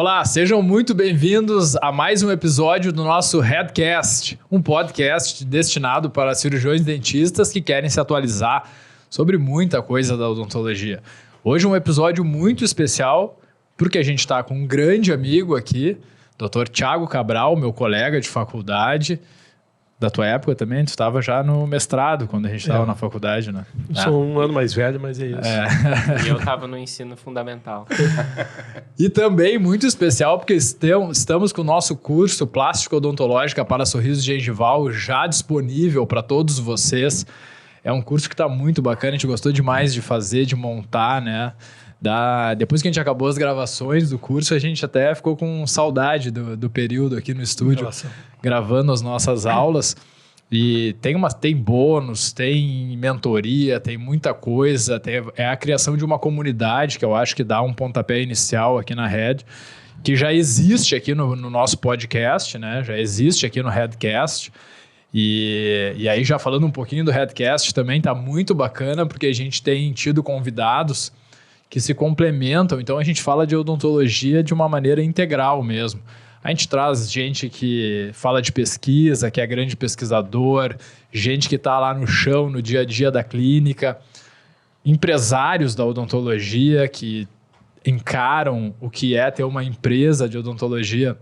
Olá, sejam muito bem-vindos a mais um episódio do nosso Headcast, um podcast destinado para cirurgiões dentistas que querem se atualizar sobre muita coisa da odontologia. Hoje é um episódio muito especial, porque a gente está com um grande amigo aqui, Dr. Thiago Cabral, meu colega de faculdade. Da tua época também, tu estava já no mestrado, quando a gente estava na faculdade, né? Eu sou um ano mais velho, mas é isso. E eu estava no ensino fundamental. E também muito especial, porque estamos com o nosso curso Plástica Odontológica para Sorriso Gengival já disponível para todos vocês. É um curso que está muito bacana, a gente gostou demais de fazer, de montar, né? Depois que a gente acabou as gravações do curso, a gente até ficou com saudade do período aqui no estúdio, gravando as nossas aulas. E tem bônus, tem mentoria, tem muita coisa. É a criação de uma comunidade que eu acho que dá um pontapé inicial aqui na Head, que já existe aqui no nosso podcast, né? Já existe aqui no Headcast. E aí, já falando um pouquinho do Headcast, também tá muito bacana, porque a gente tem tido convidados que se complementam. Então, a gente fala de odontologia de uma maneira integral mesmo. A gente traz gente que fala de pesquisa, que é grande pesquisador, gente que está lá no chão, no dia a dia da clínica, empresários da odontologia que encaram o que é ter uma empresa de odontologia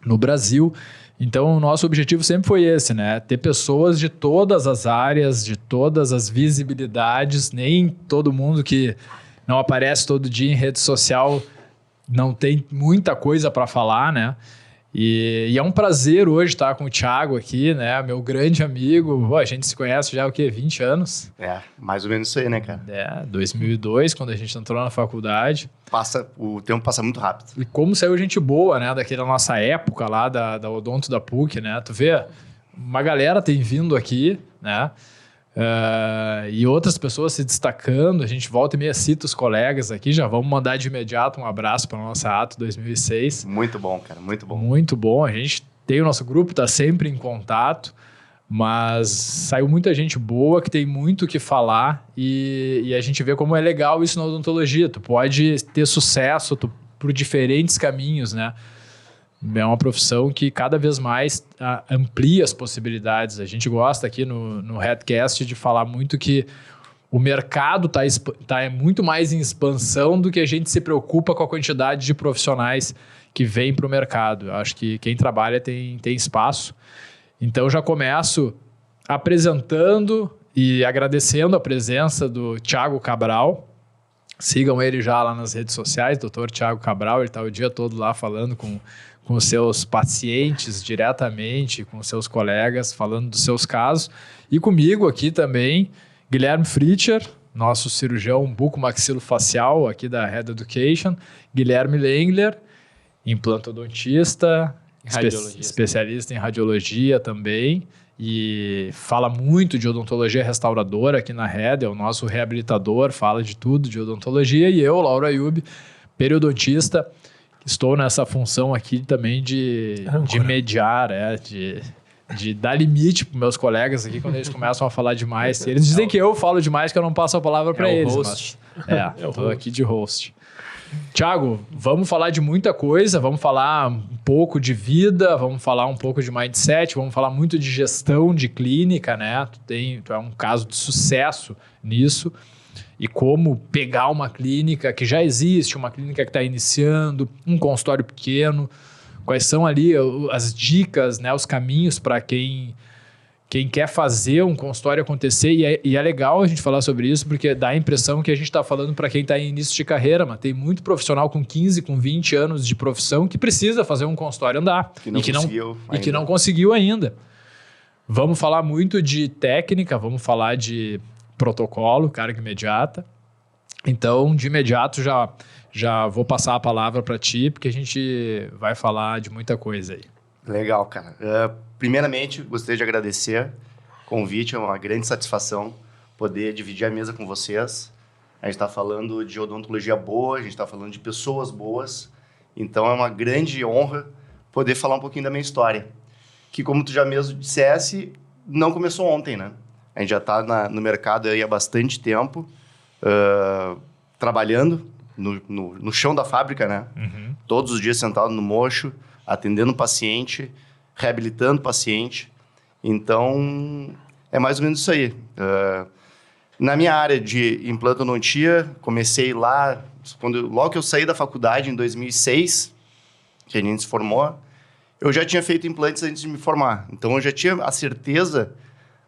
no Brasil. Então, o nosso objetivo sempre foi esse, né? Ter pessoas de todas as áreas, de todas as visibilidades. Nem todo mundo que não aparece todo dia em rede social não tem muita coisa para falar, né? E é um prazer hoje estar com o Thiago aqui, né? Meu grande amigo. Pô, a gente se conhece já há 20 anos? Mais ou menos isso aí, né, cara? 2002, quando a gente entrou na faculdade. O tempo passa muito rápido. E como saiu gente boa, né? Daquela nossa época lá da Odonto da PUC, né? Tu vê, uma galera tem vindo aqui, né? E outras pessoas se destacando. A gente volta e meia cita os colegas aqui. Já vamos mandar de imediato um abraço para a nossa Ato 2006. Muito bom, cara, muito bom. Muito bom. A gente tem o nosso grupo, está sempre em contato, mas saiu muita gente boa que tem muito o que falar e a gente vê como é legal isso na odontologia. Tu pode ter sucesso por diferentes caminhos, né? É uma profissão que cada vez mais amplia as possibilidades. A gente gosta aqui no Headcast de falar muito que o mercado tá muito mais em expansão do que a gente se preocupa com a quantidade de profissionais que vem para o mercado. Eu acho que quem trabalha tem espaço. Então, já começo apresentando e agradecendo a presença do Thiago Cabral. Sigam ele já lá nas redes sociais, Dr. Thiago Cabral. Ele está o dia todo lá falando com os seus pacientes diretamente, com os seus colegas, falando dos seus casos. E comigo aqui também, Guilherme Fritcher, nosso cirurgião bucomaxilofacial aqui da Head Education, Guilherme Lengler, implantodontista, especialista em radiologia também, e fala muito de odontologia restauradora aqui na Head, é o nosso reabilitador, fala de tudo de odontologia, e eu, Lauro Ayub, periodontista. Estou nessa função aqui também de mediar, de dar limite para meus colegas aqui quando eles começam a falar demais. Eles dizem que eu falo demais, que eu não passo a palavra para eles. Host. Estou aqui de host. Thiago, vamos falar de muita coisa, vamos falar um pouco de vida, vamos falar um pouco de mindset, vamos falar muito de gestão de clínica, né? Tu é um caso de sucesso nisso. E como pegar uma clínica que já existe, uma clínica que está iniciando, um consultório pequeno, quais são ali as dicas, né, os caminhos para quem quer fazer um consultório acontecer. E é legal a gente falar sobre isso, porque dá a impressão que a gente está falando para quem está em início de carreira, mas tem muito profissional com 15, com 20 anos de profissão que precisa fazer um consultório andar que não conseguiu ainda. Vamos falar muito de técnica, vamos falar de protocolo, carga imediata. Então, de imediato, já vou passar a palavra para ti, porque a gente vai falar de muita coisa aí. Legal, cara. Primeiramente, gostaria de agradecer o convite, é uma grande satisfação poder dividir a mesa com vocês. A gente está falando de odontologia boa, a gente está falando de pessoas boas, então é uma grande honra poder falar um pouquinho da minha história, que, como tu já mesmo dissesse, não começou ontem, né? A gente já está no mercado aí há bastante tempo, trabalhando no chão da fábrica, né? Uhum. Todos os dias sentado no mocho, atendendo o paciente, reabilitando o paciente. Então, é mais ou menos isso aí. Na minha área de implantodontia, comecei lá, logo que eu saí da faculdade, em 2006, que a gente se formou, eu já tinha feito implantes antes de me formar. Então, eu já tinha a certeza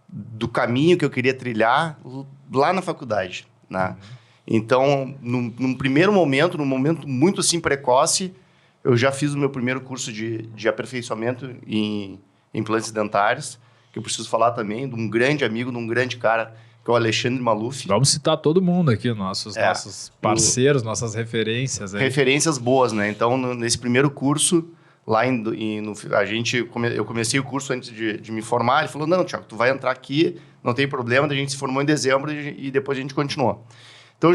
do caminho que eu queria trilhar lá na faculdade, né? Então, num primeiro momento, num momento muito assim precoce, eu já fiz o meu primeiro curso de aperfeiçoamento em implantes dentários, que eu preciso falar também de um grande amigo, de um grande cara, que é o Alexandre Maluf. Vamos citar todo mundo aqui, nossos parceiros, nossas referências. Aí. Referências boas, né? Então, nesse primeiro curso, lá eu comecei o curso antes de me formar, ele falou, não, Thiago, tu vai entrar aqui, não tem problema, a gente se formou em dezembro e depois a gente continuou. Então,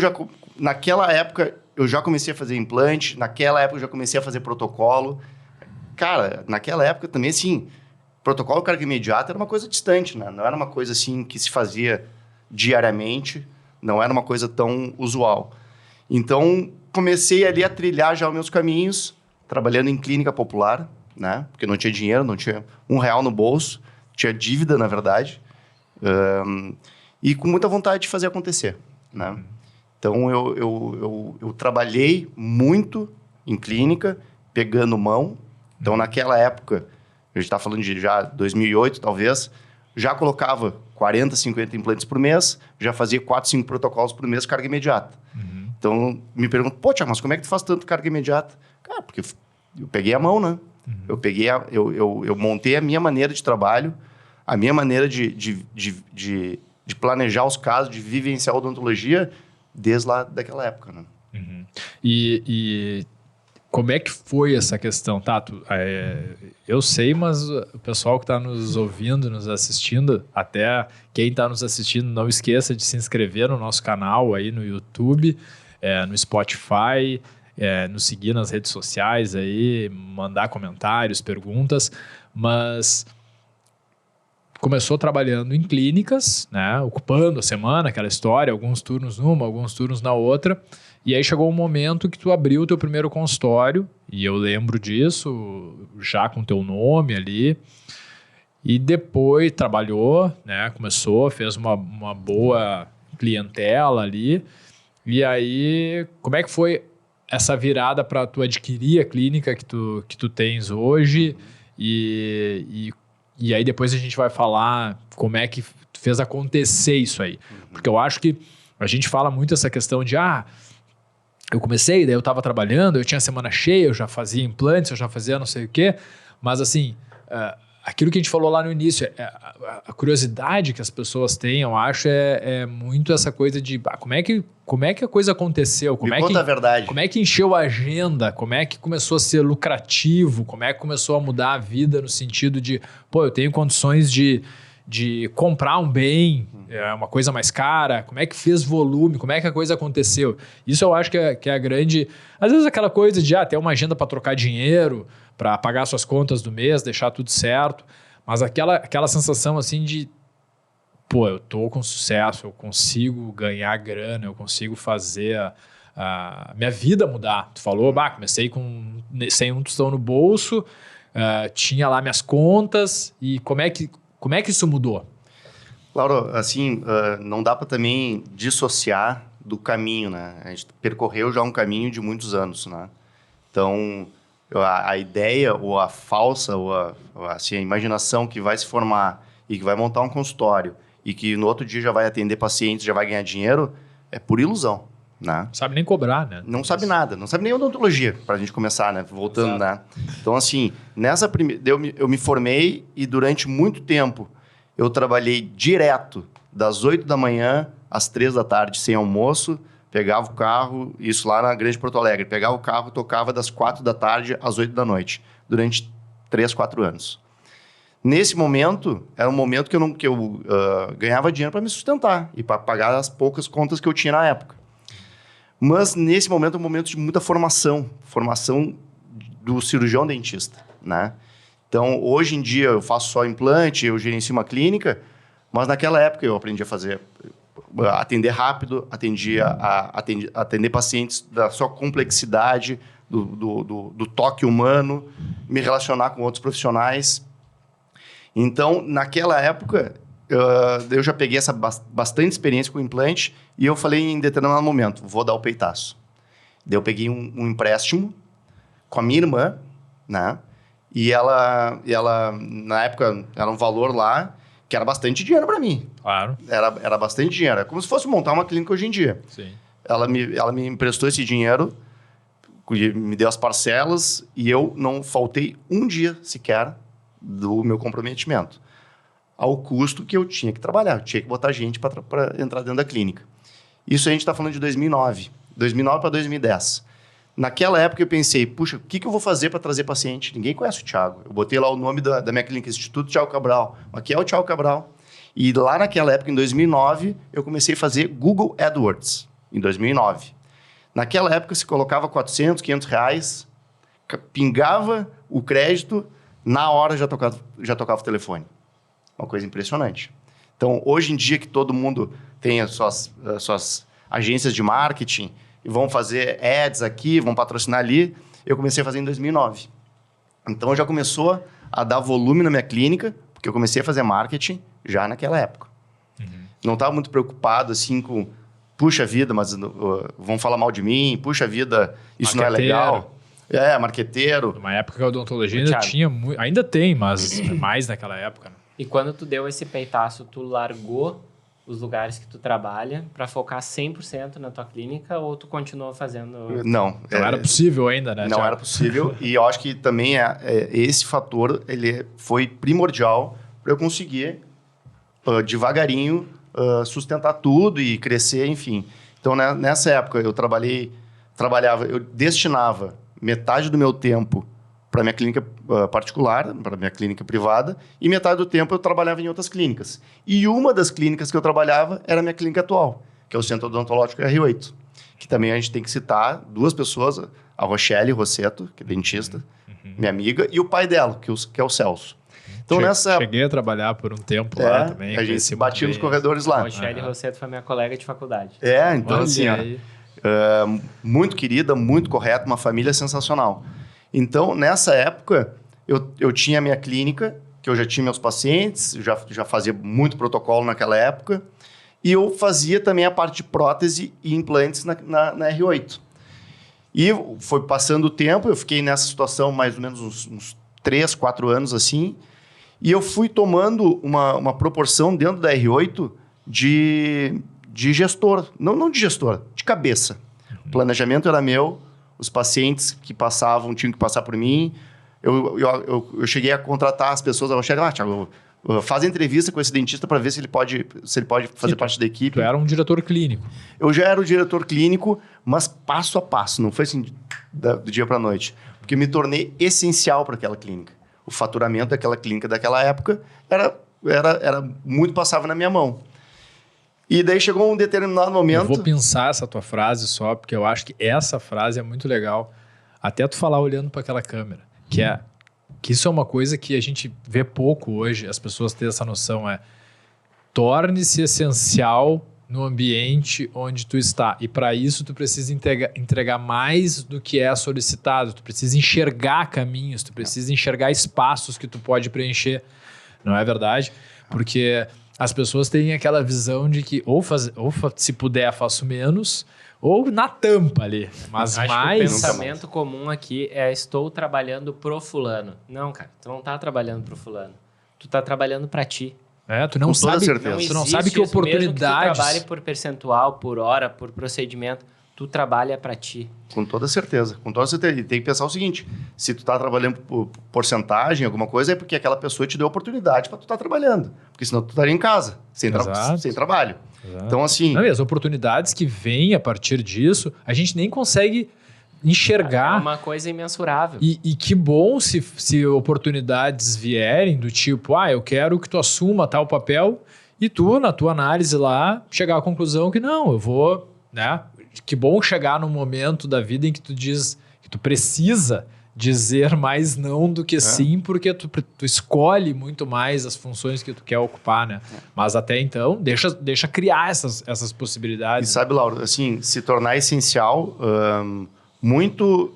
naquela época, eu já comecei a fazer implante, naquela época eu já comecei a fazer protocolo. Cara, naquela época também, assim, protocolo carga imediata era uma coisa distante, né? Não era uma coisa, assim, que se fazia diariamente, não era uma coisa tão usual. Então, comecei ali a trilhar já os meus caminhos, trabalhando em clínica popular, né? Porque não tinha dinheiro, não tinha R$1 no bolso, tinha dívida, na verdade, e com muita vontade de fazer acontecer, né? Então, eu trabalhei muito em clínica, pegando mão. Então, naquela época, a gente está falando de já 2008, talvez, já colocava 40, 50 implantes por mês, já fazia 4, 5 protocolos por mês, carga imediata. Uhum. Então, me perguntam, pô, Thiago, mas como é que tu faz tanto carga imediata? Cara, porque eu peguei a mão, né? Uhum. Eu montei a minha maneira de trabalho, a minha maneira de planejar os casos, de vivenciar a odontologia, desde lá daquela época, né? Uhum. E como é que foi essa questão, Tato? Eu sei, mas o pessoal que está nos ouvindo, nos assistindo, até quem está nos assistindo, não esqueça de se inscrever no nosso canal aí no YouTube, no Spotify, nos seguir nas redes sociais aí, mandar comentários, perguntas, mas começou trabalhando em clínicas, né, ocupando a semana, aquela história, alguns turnos numa, alguns turnos na outra, e aí chegou um momento que tu abriu o teu primeiro consultório, e eu lembro disso, já com teu nome ali, e depois trabalhou, né, fez uma boa clientela ali, e aí como é que foi essa virada para tu adquirir a clínica que tu tens hoje, e aí depois a gente vai falar como é que tu fez acontecer isso aí. Porque eu acho que a gente fala muito essa questão de eu comecei, daí eu estava trabalhando, eu tinha semana cheia, eu já fazia implantes, eu já fazia não sei o quê, mas assim, aquilo que a gente falou lá no início, a curiosidade que as pessoas têm, eu acho, é muito essa coisa de como é que a coisa aconteceu, conta a verdade. Como é que encheu a agenda, como é que começou a ser lucrativo, como é que começou a mudar a vida no sentido de, pô, eu tenho condições de comprar um bem, uma coisa mais cara, como é que fez volume, como é que a coisa aconteceu. Isso eu acho que é a grande... Às vezes aquela coisa de ter uma agenda para trocar dinheiro, para pagar suas contas do mês, deixar tudo certo, mas aquela sensação assim de, pô, eu tô com sucesso, eu consigo ganhar grana, eu consigo fazer a minha vida mudar. Tu falou, comecei sem um tostão no bolso, tinha lá minhas contas, e como é que isso mudou? Lauro, assim, não dá para também dissociar do caminho, né? A gente percorreu já um caminho de muitos anos, né? Então, a ideia, ou a falsa, ou a imaginação que vai se formar e que vai montar um consultório e que no outro dia já vai atender pacientes, já vai ganhar dinheiro, é pura ilusão, né? Não sabe nem cobrar, né? Não sabe nada, não sabe nem odontologia, para a gente começar, né? Voltando, né? Então, assim, eu me formei e durante muito tempo eu trabalhei direto das 8 da manhã às 3 da tarde, sem almoço, pegava o carro, isso lá na Grande Porto Alegre, pegava o carro e tocava das 4 da tarde às 8 da noite, durante 3, 4 anos. Nesse momento, era um momento que eu ganhava dinheiro para me sustentar e para pagar as poucas contas que eu tinha na época. Mas nesse momento é um momento de muita formação do cirurgião dentista, né? Então, hoje em dia eu faço só implante, eu gerencio uma clínica, mas naquela época eu aprendi a fazer atender rápido, atender pacientes da sua complexidade, do toque humano, me relacionar com outros profissionais. Então, naquela época, eu já peguei essa bastante experiência com o implante e eu falei em determinado momento, vou dar o peitaço. Daí eu peguei um empréstimo com a minha irmã, né? E ela, na época, era um valor lá que era bastante dinheiro para mim. Claro. Era bastante dinheiro. É como se fosse montar uma clínica hoje em dia. Sim. Ela me emprestou esse dinheiro, me deu as parcelas e eu não faltei um dia sequer do meu comprometimento ao custo que eu tinha que trabalhar. Eu tinha que botar gente para entrar dentro da clínica. Isso a gente está falando de 2009 para 2010. Naquela época eu pensei, puxa, o que eu vou fazer para trazer paciente? Ninguém conhece o Thiago. Eu botei lá o nome da minha clínica, Instituto Thiago Cabral. Aqui é o Thiago Cabral. E lá naquela época, em 2009, eu comecei a fazer Google AdWords, em 2009. Naquela época, se colocava 400, 500 reais, pingava o crédito, na hora já tocava o telefone. Uma coisa impressionante. Então, hoje em dia que todo mundo tem as suas agências de marketing e vão fazer ads aqui, vão patrocinar ali, eu comecei a fazer em 2009. Então, já começou a dar volume na minha clínica, porque eu comecei a fazer marketing já naquela época. Não estava muito preocupado assim com, puxa vida, mas vão falar mal de mim, puxa vida, isso não é legal. Marqueteiro. Numa época que a odontologia ainda tinha muito, ainda tem, mas mais naquela época. Né? E quando tu deu esse peitaço, tu largou os lugares que tu trabalha para focar 100% na tua clínica ou tu continuou fazendo... Não. Não era possível ainda, né? Não era possível e eu acho que também esse fator ele foi primordial para eu conseguir devagarinho sustentar tudo e crescer, enfim. Então, nessa época eu eu destinava metade do meu tempo para minha clínica particular, para minha clínica privada, e metade do tempo eu trabalhava em outras clínicas. E uma das clínicas que eu trabalhava era a minha clínica atual, que é o Centro Odontológico R8, que também a gente tem que citar duas pessoas, a Rochelle Rossetto, que é dentista, minha amiga, e o pai dela, que é o Celso. Então, Cheguei a trabalhar por um tempo lá também. A gente batia nos corredores lá. A Rochelle Rossetto foi minha colega de faculdade. Então Olha assim, muito querida, muito correta, uma família sensacional. Então, nessa época, eu tinha a minha clínica, que eu já tinha meus pacientes, já fazia muito protocolo naquela época, e eu fazia também a parte de prótese e implantes na R8. E foi passando o tempo, eu fiquei nessa situação mais ou menos uns 3, 4 anos assim, e eu fui tomando uma proporção dentro da R8 de gestor, não de gestor, de cabeça. O planejamento era meu, os pacientes que passavam tinham que passar por mim. Eu cheguei a contratar as pessoas, eu cheguei lá, Thiago, faz entrevista com esse dentista para ver se ele pode fazer parte da equipe. Tu era um diretor clínico. Eu já era o diretor clínico, mas passo a passo, não foi assim do dia para a noite. Porque me tornei essencial para aquela clínica. O faturamento daquela clínica daquela época era muito passava na minha mão. E daí chegou um determinado momento... Eu vou pensar essa tua frase só, porque eu acho que essa frase é muito legal. Até tu falar olhando para aquela câmera. Que isso é uma coisa que a gente vê pouco hoje, as pessoas têm essa noção, torne-se essencial no ambiente onde tu está. E para isso tu precisa entregar mais do que é solicitado. Tu precisa enxergar caminhos, tu precisa enxergar espaços que tu pode preencher. Não é verdade? Porque as pessoas têm aquela visão de que se puder faço menos, ou na tampa ali. Mas acho mais... que o pensamento comum aqui é estou trabalhando pro fulano. Não, cara, tu não tá trabalhando pro fulano. Tu tá trabalhando para ti. Tu não sabe, certeza. Tu não sabe que oportunidades... Mesmo que tu trabalhe por percentual, por hora, por procedimento, tu trabalha para ti. Com toda certeza. E tem que pensar o seguinte, se tu tá trabalhando por porcentagem, alguma coisa, é porque aquela pessoa te deu oportunidade para tu estar trabalhando. Porque senão tu estaria em casa, sem trabalho. Exato. Então, assim... Não, e as oportunidades que vêm a partir disso, a gente nem consegue enxergar. É uma coisa imensurável. E que bom se oportunidades vierem do tipo, eu quero que tu assuma tal papel e tu, na tua análise lá, chegar à conclusão que não, eu vou, né? Que bom chegar num momento da vida em que tu diz que tu precisa dizer mais não do que sim, porque tu escolhe muito mais as funções que tu quer ocupar, né? Mas até então, deixa criar essas E possibilidades. sabe, Lauro, assim, se tornar essencial, muito...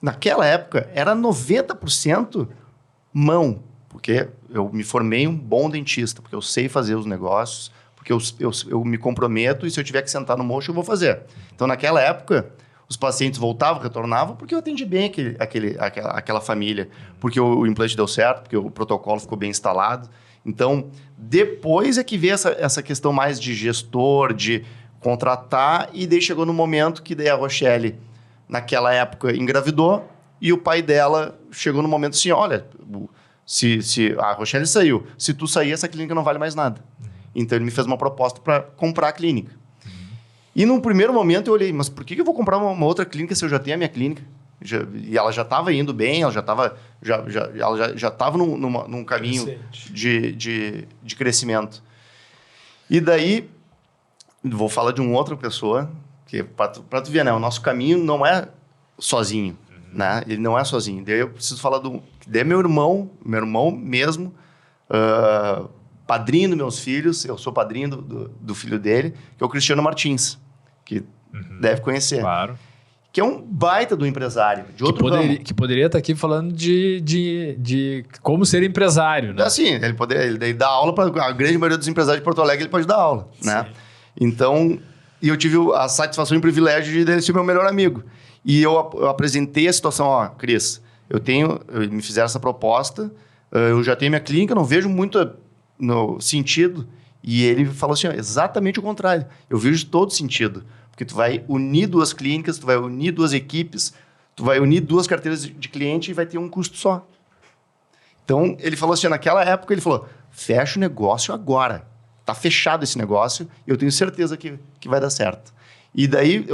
naquela época, era 90% mão, porque eu me formei um bom dentista, porque eu sei fazer os negócios, porque eu me comprometo e se eu tiver que sentar no mocho, eu vou fazer. Então, naquela época, os pacientes voltavam, retornavam, porque eu atendi bem aquela família, porque o implante deu certo, porque o protocolo ficou bem instalado. Então, depois é que veio essa questão mais de gestor, de contratar, e daí chegou no momento que daí a Rochelle, naquela época, engravidou, e o pai dela chegou no momento assim, olha, se a Rochelle saiu, se tu sair, essa clínica não vale mais nada. Então, ele me fez uma proposta para comprar a clínica. E num primeiro momento eu olhei, mas por que eu vou comprar uma outra clínica se eu já tenho a minha clínica? E ela já estava indo bem, ela já estava num caminho de crescimento. E daí, vou falar de uma outra pessoa, que para tu ver, né? O nosso caminho não é sozinho, né? Ele não é sozinho. Daí eu preciso falar daí meu irmão mesmo, padrinho dos meus filhos, eu sou padrinho do filho dele, que é o Cristiano Martins, que deve conhecer. Claro. Que é um baita do empresário, de outro ramo. Que poderia estar aqui falando de como ser empresário, né? Assim, ele dá aula para a grande maioria dos empresários de Porto Alegre, ele pode dar aula, né? Então, eu tive a satisfação e o privilégio de ele ser meu melhor amigo. E eu apresentei a situação, ó, Cris, me fizeram essa proposta, eu já tenho minha clínica, não vejo muito no sentido. E ele falou assim, ó, exatamente o contrário. Eu vejo todo sentido. Porque tu vai unir duas clínicas, tu vai unir duas equipes, tu vai unir duas carteiras de cliente e vai ter um custo só. Então, ele falou assim, naquela época, ele falou, fecha o negócio agora. Tá fechado esse negócio e eu tenho certeza que vai dar certo. E daí,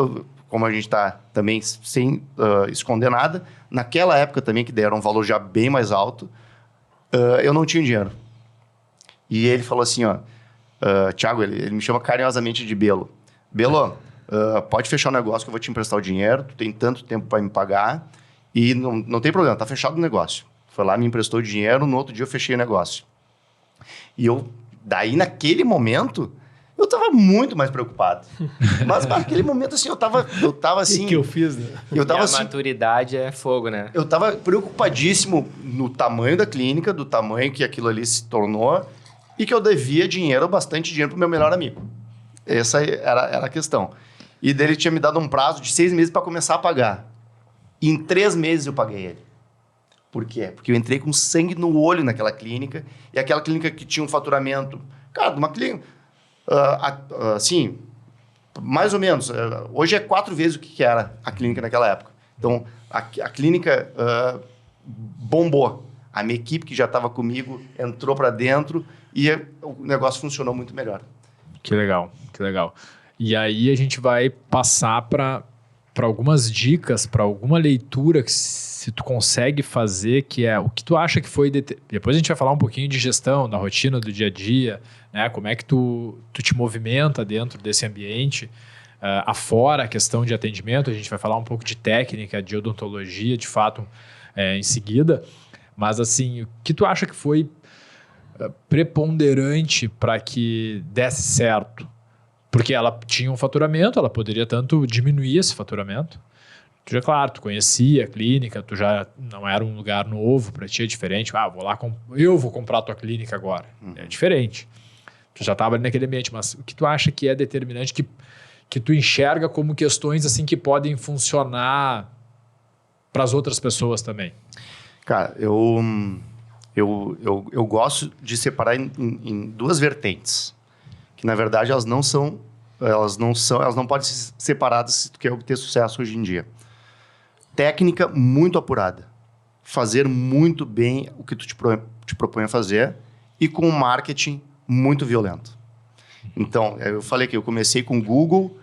como a gente está também sem esconder nada, naquela época também, que deram um valor já bem mais alto, eu não tinha dinheiro. E ele falou assim, ó, Thiago, ele me chama carinhosamente de Belo. Belo, pode fechar o negócio que eu vou te emprestar o dinheiro, tu tem tanto tempo para me pagar e não tem problema, tá fechado o negócio. Foi lá, me emprestou o dinheiro, no outro dia eu fechei o negócio. E daí naquele momento, eu tava muito mais preocupado. Mas naquele momento, assim, eu tava assim... O que eu fiz, né? A maturidade é fogo, né? Eu tava preocupadíssimo no tamanho da clínica, do tamanho que aquilo ali se tornou e que eu devia bastante dinheiro pro meu melhor amigo. Essa era a questão. E daí ele tinha me dado um prazo de 6 meses para começar a pagar. E em 3 meses eu paguei ele. Por quê? Porque eu entrei com sangue no olho naquela clínica, e aquela clínica que tinha um faturamento... Cara, uma clínica... assim, mais ou menos. Hoje é 4 vezes o que era a clínica naquela época. Então, a clínica bombou. A minha equipe que já estava comigo entrou para dentro e o negócio funcionou muito melhor. Que legal, que legal. E aí a gente vai passar para algumas dicas, para alguma leitura que se tu consegue fazer, que é o que tu acha que foi... Depois a gente vai falar um pouquinho de gestão, da rotina do dia a dia, né? Como é que tu te movimenta dentro desse ambiente. Afora a questão de atendimento, a gente vai falar um pouco de técnica, de odontologia, de fato, em seguida. Mas assim, o que tu acha que foi preponderante para que desse certo? Porque ela tinha um faturamento, ela poderia tanto diminuir esse faturamento. Tu já, claro, tu conhecia a clínica, tu já não era um lugar novo, para ti é diferente. Eu vou comprar a tua clínica agora. É diferente. Tu já estava ali naquele ambiente, mas o que tu acha que é determinante, que tu enxerga como questões assim que podem funcionar para as outras pessoas também? Cara, eu gosto de separar em duas vertentes, que na verdade elas não podem ser separadas se tu quer obter sucesso hoje em dia. Técnica muito apurada, fazer muito bem o que tu te propõe a fazer e com um marketing muito violento. Então, eu falei que eu comecei com o Google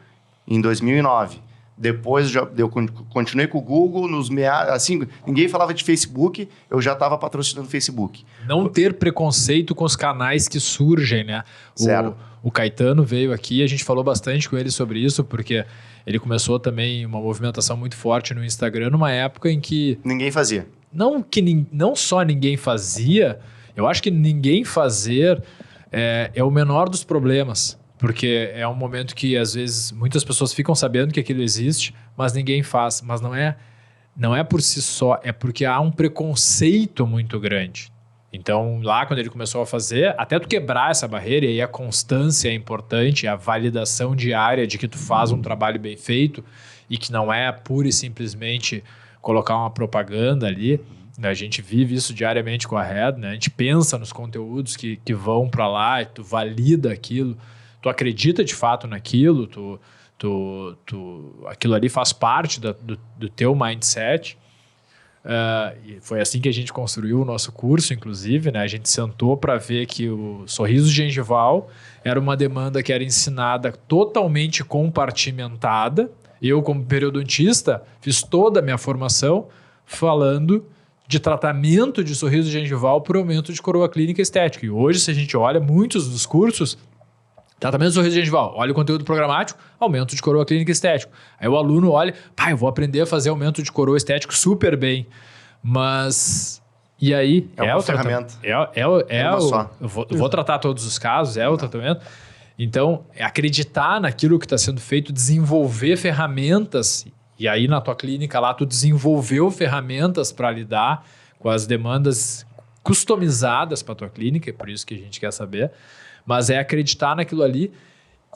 em 2009. Depois eu continuei com o Google, assim, ninguém falava de Facebook, eu já estava patrocinando o Facebook. Não ter preconceito com os canais que surgem, né? Zero. O Caetano veio aqui, a gente falou bastante com ele sobre isso, porque ele começou também uma movimentação muito forte no Instagram, numa época em que... Ninguém fazia. Não só ninguém fazia, eu acho que ninguém fazer é o menor dos problemas. Porque é um momento que, às vezes, muitas pessoas ficam sabendo que aquilo existe, mas ninguém faz. Mas não é por si só, é porque há um preconceito muito grande. Então, lá quando ele começou a fazer, até tu quebrar essa barreira, e aí a constância é importante, a validação diária de que tu faz um trabalho bem feito e que não é pura e simplesmente colocar uma propaganda ali. A gente vive isso diariamente com a Red, né? A gente pensa nos conteúdos que vão para lá, e tu valida aquilo. Tu acredita de fato naquilo, aquilo ali faz parte do teu mindset. E foi assim que a gente construiu o nosso curso, inclusive, né? A gente sentou para ver que o sorriso gengival era uma demanda que era ensinada totalmente compartimentada. Eu, como periodontista, fiz toda a minha formação falando de tratamento de sorriso gengival por aumento de coroa clínica estética. E hoje, se a gente olha, muitos dos cursos... Tratamento do sorriso gengival, olha o conteúdo programático, aumento de coroa clínica estético. Aí o aluno olha, eu vou aprender a fazer aumento de coroa estético super bem. Mas, e aí? É uma ferramenta. Eu vou tratar todos os casos, o tratamento. Então, é acreditar naquilo que está sendo feito, desenvolver ferramentas. E aí na tua clínica lá, tu desenvolveu ferramentas para lidar com as demandas customizadas para a tua clínica, é por isso que a gente quer saber. Mas é acreditar naquilo ali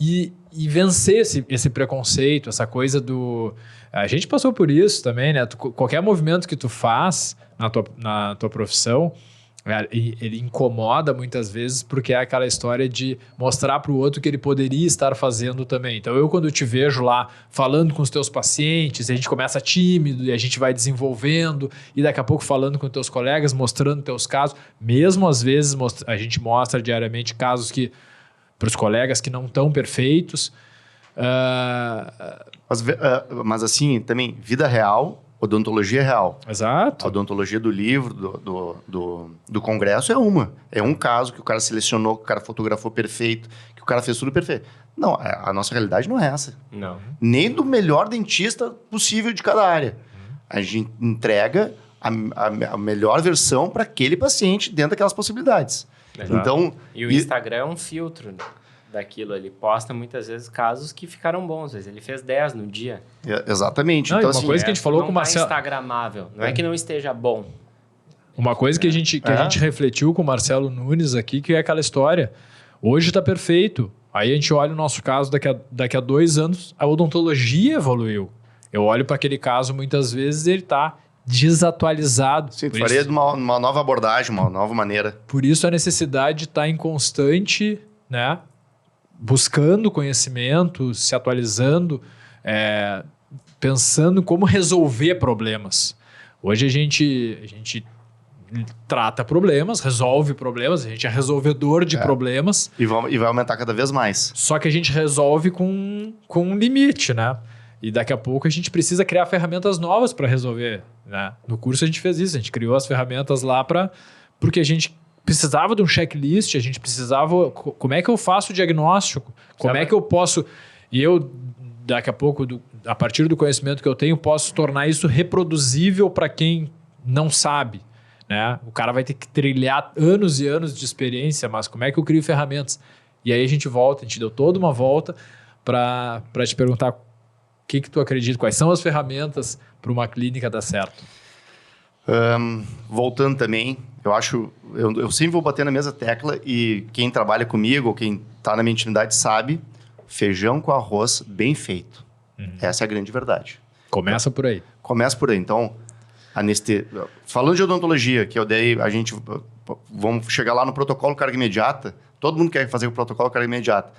e vencer esse preconceito, essa coisa do... A gente passou por isso também, né? Qualquer movimento que tu faz na tua profissão, ele incomoda muitas vezes porque é aquela história de mostrar para o outro que ele poderia estar fazendo também. Então, quando eu te vejo lá falando com os teus pacientes, a gente começa tímido e a gente vai desenvolvendo e daqui a pouco falando com os teus colegas, mostrando teus casos. Mesmo às vezes a gente mostra diariamente casos que para os colegas que não estão perfeitos. Mas assim, também, vida real... Odontologia real. Exato. A odontologia do livro, do congresso é um caso que o cara selecionou, que o cara fotografou perfeito, que o cara fez tudo perfeito. Não, a nossa realidade não é essa. Não. Nem do melhor dentista possível de cada área. A gente entrega a melhor versão para aquele paciente dentro daquelas possibilidades. Exato. Então, e o Instagram é um filtro daquilo. Ele posta muitas vezes casos que ficaram bons. Às vezes ele fez 10 no dia. Exatamente. Não, então, uma assim, coisa que a gente falou com o Marcelo... Não tá instagramável. Não é que não esteja bom. Uma coisa que a gente refletiu com o Marcelo Nunes aqui, que é aquela história. Hoje está perfeito. Aí a gente olha o nosso caso, daqui a 2 anos, a odontologia evoluiu. Eu olho para aquele caso, muitas vezes ele está desatualizado. Sim, tu faria de uma nova abordagem, uma nova maneira. Por isso a necessidade de estar em constante, né, buscando conhecimento, se atualizando, pensando em como resolver problemas. Hoje a gente trata problemas, resolve problemas, a gente é resolvedor de problemas. E vai aumentar cada vez mais. Só que a gente resolve com um limite, né? E daqui a pouco a gente precisa criar ferramentas novas para resolver, né? No curso a gente fez isso, a gente criou as ferramentas lá porque a gente precisava de um checklist, a gente precisava... Como é que eu faço o diagnóstico? Como é que eu posso... E eu, daqui a pouco, a partir do conhecimento que eu tenho, posso tornar isso reproduzível para quem não sabe, né? O cara vai ter que trilhar anos e anos de experiência, mas como é que eu crio ferramentas? E aí a gente deu toda uma volta para te perguntar o que tu acredita, quais são as ferramentas para uma clínica dar certo. Voltando também, eu sempre vou bater na mesma tecla e quem trabalha comigo ou quem está na minha intimidade sabe, feijão com arroz bem feito. Essa é a grande verdade. Começa por aí. Começa por aí. Então, falando de odontologia, que eu dei, vamos chegar lá no protocolo carga imediata, todo mundo quer fazer o protocolo carga imediata.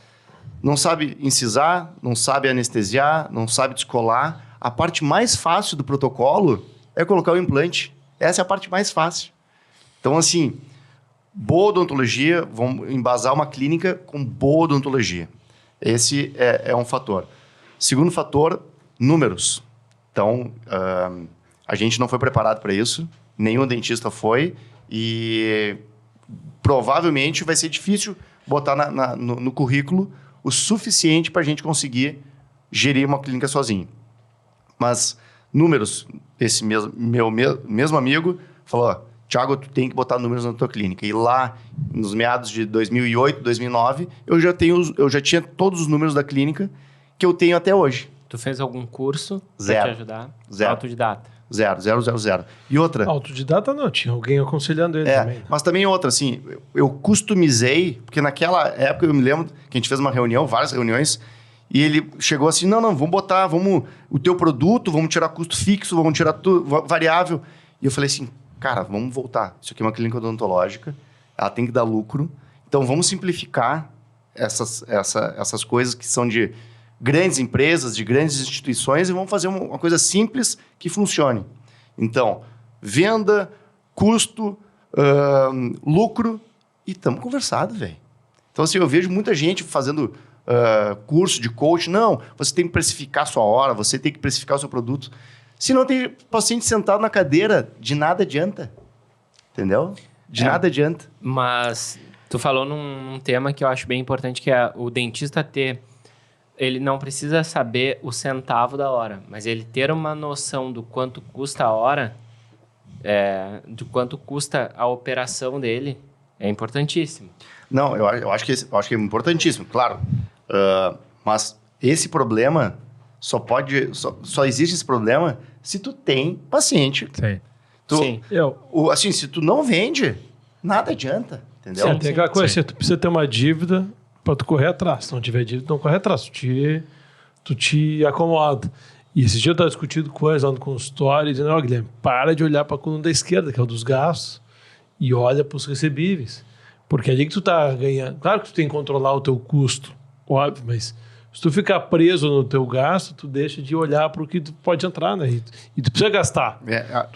Não sabe incisar, não sabe anestesiar, não sabe descolar. A parte mais fácil do protocolo é colocar o implante. Essa é a parte mais fácil. Então, assim, boa odontologia, vamos embasar uma clínica com boa odontologia. Esse é um fator. Segundo fator, números. Então, a gente não foi preparado para isso, nenhum dentista foi, e provavelmente vai ser difícil botar no currículo o suficiente para a gente conseguir gerir uma clínica sozinho. Mas números, esse mesmo amigo falou, ó, Thiago, tu tem que botar números na tua clínica. E lá, nos meados de 2008, 2009, eu já tinha todos os números da clínica que eu tenho até hoje. Tu fez algum curso para Zero. te ajudar? Zero. Autodidata? Zero. E outra... Autodidata não, tinha alguém aconselhando ele também. Mas também outra, assim, eu customizei, porque naquela época eu me lembro que a gente fez uma reunião, várias reuniões, e ele chegou assim, não, vamos botar, o teu produto, vamos tirar custo fixo, vamos tirar tudo, variável. E eu falei assim, cara, vamos voltar. Isso aqui é uma clínica odontológica, ela tem que dar lucro. Então, vamos simplificar essas coisas que são de grandes empresas, de grandes instituições, e vamos fazer uma coisa simples que funcione. Então, venda, custo, lucro, e estamos conversados, velho. Então, assim, eu vejo muita gente fazendo curso de coach. Não, você tem que precificar a sua hora, você tem que precificar o seu produto. Se não tem paciente sentado na cadeira, de nada adianta. Entendeu? De nada adianta. Mas tu falou num tema que eu acho bem importante, que é o dentista ter... Ele não precisa saber o centavo da hora, mas ele ter uma noção do quanto custa a hora, de quanto custa a operação dele, é importantíssimo. Não, eu acho que é importantíssimo, claro. Mas esse problema só existe esse problema se tu tem paciente. Sim. Sim. Assim, se tu não vende, nada adianta, entendeu? Tem aquela coisa, tu precisa ter uma dívida para tu correr atrás. Se não tiver dívida, não corre atrás. Tu te acomoda. E esse dia eu estava discutindo coisas lá no consultório, dizendo, ó, Guilherme, para de olhar para a coluna da esquerda, que é o dos gastos, e olha para os recebíveis. Porque é ali que tu tá ganhando. Claro que tu tem que controlar o teu custo, óbvio, mas se tu ficar preso no teu gasto, tu deixa de olhar para o que tu pode entrar, né? E tu precisa gastar.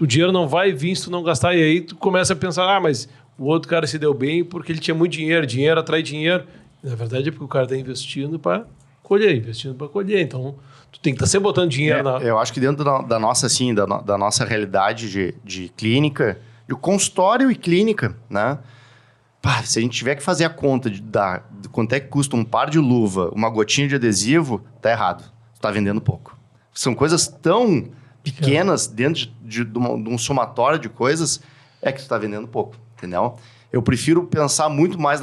O dinheiro não vai vir se tu não gastar. E aí tu começa a pensar, mas o outro cara se deu bem porque ele tinha muito dinheiro. Dinheiro atrai dinheiro. Na verdade é porque o cara está investindo para colher, Então, tu tem que estar sempre botando dinheiro na... Eu acho que dentro da nossa, assim, da nossa realidade de clínica, de consultório e clínica, né? Pá, se a gente tiver que fazer a conta de quanto é que custa um par de luva, uma gotinha de adesivo, tá errado. Tu tá vendendo pouco. São coisas tão pequenas dentro de um somatório de coisas, é que tu tá vendendo pouco, entendeu? Eu prefiro pensar muito mais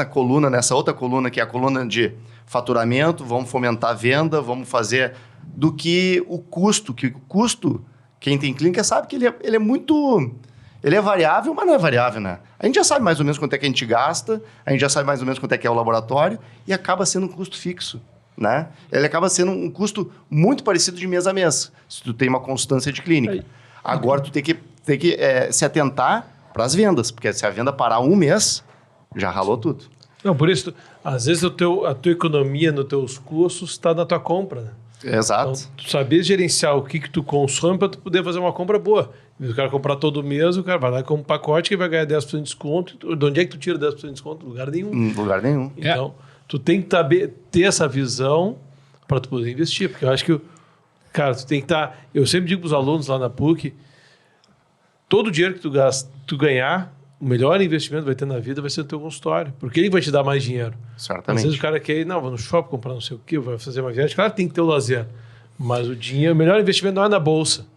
nessa outra coluna, que é a coluna de faturamento, vamos fomentar a venda, vamos fazer, do que o custo. Que o custo, quem tem clínica sabe que ele é muito... Ele é variável, mas não é variável, né? A gente já sabe mais ou menos quanto é que a gente gasta, a gente já sabe mais ou menos quanto é que é o laboratório, e acaba sendo um custo fixo, né? Ele acaba sendo um custo muito parecido de mês a mês, se tu tem uma constância de clínica. Agora, tu tem que se atentar para as vendas, porque se a venda parar um mês, já ralou tudo. Não, por isso, às vezes a tua economia nos teus custos está na tua compra, né? Exato. Então, tu saber gerenciar o que tu consome para tu poder fazer uma compra boa. O cara comprar todo mês, o cara vai lá com um pacote que vai ganhar 10% de desconto. De onde é que tu tira 10% de desconto? Lugar nenhum. Lugar nenhum. Então, tu tem que ter essa visão para tu poder investir. Porque eu acho que, cara, tu tem que estar... Eu sempre digo para os alunos lá na PUC, todo o dinheiro que tu ganhar, o melhor investimento que vai ter na vida vai ser o teu consultório. Porque ele vai te dar mais dinheiro. Certamente. Às vezes o cara quer ir, não, vou no shopping comprar não sei o quê, vai fazer uma viagem. Claro que tem que ter o lazer. Mas o melhor investimento não é na bolsa.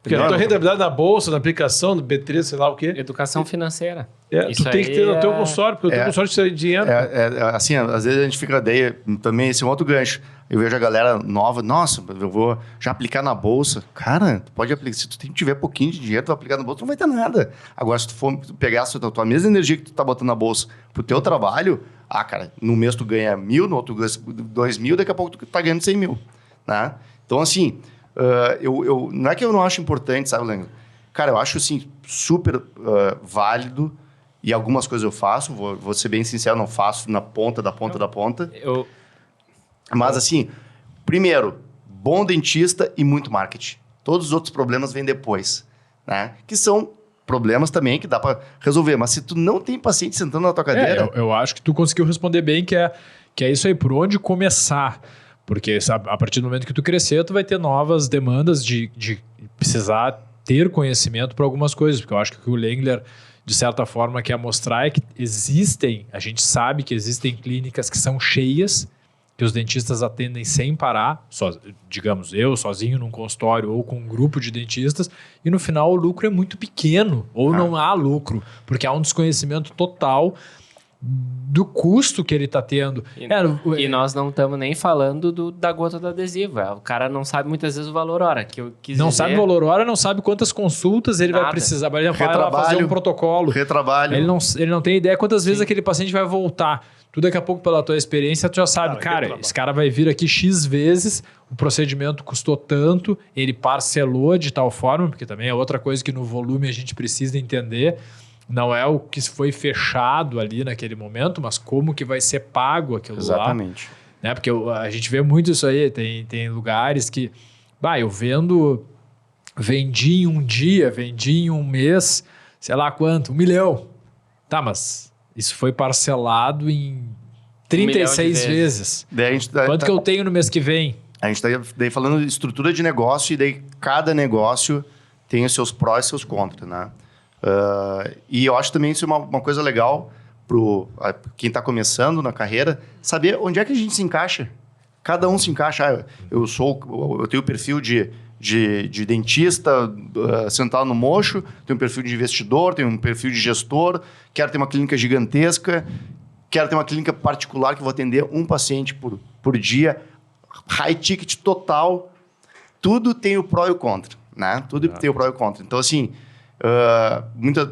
Porque a tua rentabilidade na bolsa, na aplicação, no B3, sei lá o quê. Educação financeira. Tu tem que ter no teu consórcio, porque o teu consórcio precisa de dinheiro. Assim, às vezes a gente fica daí, também esse é um outro gancho. Eu vejo a galera nova, nossa, eu vou já aplicar na bolsa. Cara, tu pode aplicar, se tu tiver pouquinho de dinheiro, tu vai aplicar na bolsa, não vai ter nada. Agora, se tu for pegar a tua mesma energia que tu tá botando na bolsa pro teu trabalho, cara, no mês tu ganha 1.000, no outro ganha 2.000, daqui a pouco tu tá ganhando 100 mil, né? Então, assim, não é que eu não acho importante, sabe, Lengo? Cara, eu acho, assim, super válido, e algumas coisas eu faço, vou ser bem sincero, não faço na ponta da ponta. Mas, assim, primeiro, bom dentista e muito marketing. Todos os outros problemas vêm depois, né? Que são problemas também que dá para resolver. Mas se tu não tem paciente sentando na tua cadeira... Eu acho que tu conseguiu responder bem, que é isso aí, por onde começar. Porque sabe, a partir do momento que tu crescer, tu vai ter novas demandas de precisar ter conhecimento para algumas coisas. Porque eu acho que o que o Lengler, de certa forma, quer mostrar é que a gente sabe que existem clínicas que são cheias, que os dentistas atendem sem parar, digamos, eu sozinho num consultório ou com um grupo de dentistas, e no final o lucro é muito pequeno, ou não há lucro, porque há um desconhecimento total do custo que ele está tendo. E nós não estamos nem falando da gota do adesivo. O cara não sabe muitas vezes o valor hora. Que eu quis não dizer... sabe o valor hora, não sabe quantas consultas ele vai precisar. Ele vai lá fazer um protocolo. Retrabalho. Ele não tem ideia quantas vezes aquele paciente vai voltar. Tu daqui a pouco, pela tua experiência, tu já sabe, cara, esse cara vai vir aqui X vezes, o procedimento custou tanto, ele parcelou de tal forma, porque também é outra coisa que no volume a gente precisa entender. Não é o que foi fechado ali naquele momento, mas como que vai ser pago aquilo lá. Exatamente. Né? Porque a gente vê muito isso aí. Tem lugares que... eu vendi em um dia, vendi em um mês, sei lá quanto, 1 milhão. Tá, mas isso foi parcelado em 36 vezes. Quanto que eu tenho no mês que vem? A gente está daí falando de estrutura de negócio e daí cada negócio tem os seus prós e seus contras, né? E eu acho também isso uma coisa legal para quem está começando na carreira, saber onde é que a gente se encaixa. Cada um se encaixa. Eu tenho o perfil de dentista sentado no mocho, tenho um perfil de investidor, tenho um perfil de gestor, quero ter uma clínica gigantesca, quero ter uma clínica particular que vou atender um paciente por dia, high ticket total. Tudo tem o pró e o contra, né? Tudo tem o pró e o contra. Então, assim...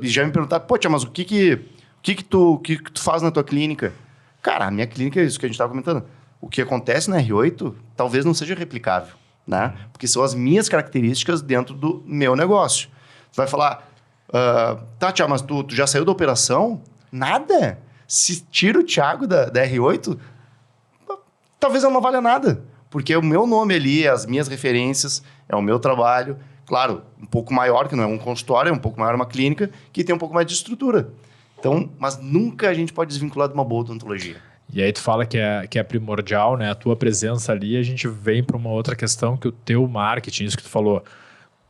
já me perguntaram, Tia, mas o que tu faz na tua clínica? Cara, a minha clínica é isso que a gente estava comentando. O que acontece na R8 talvez não seja replicável, né? Porque são as minhas características dentro do meu negócio. Tu vai falar, Tia, mas tu já saiu da operação? Nada. Se tira o Thiago da R8, talvez ela não valha nada. Porque é o meu nome ali, as minhas referências, é o meu trabalho. Claro, um pouco maior, que não é um consultório, é um pouco maior uma clínica, que tem um pouco mais de estrutura. Então, mas nunca a gente pode desvincular de uma boa odontologia. E aí tu fala que é primordial, né? A tua presença ali, a gente vem para uma outra questão, que o teu marketing, isso que tu falou,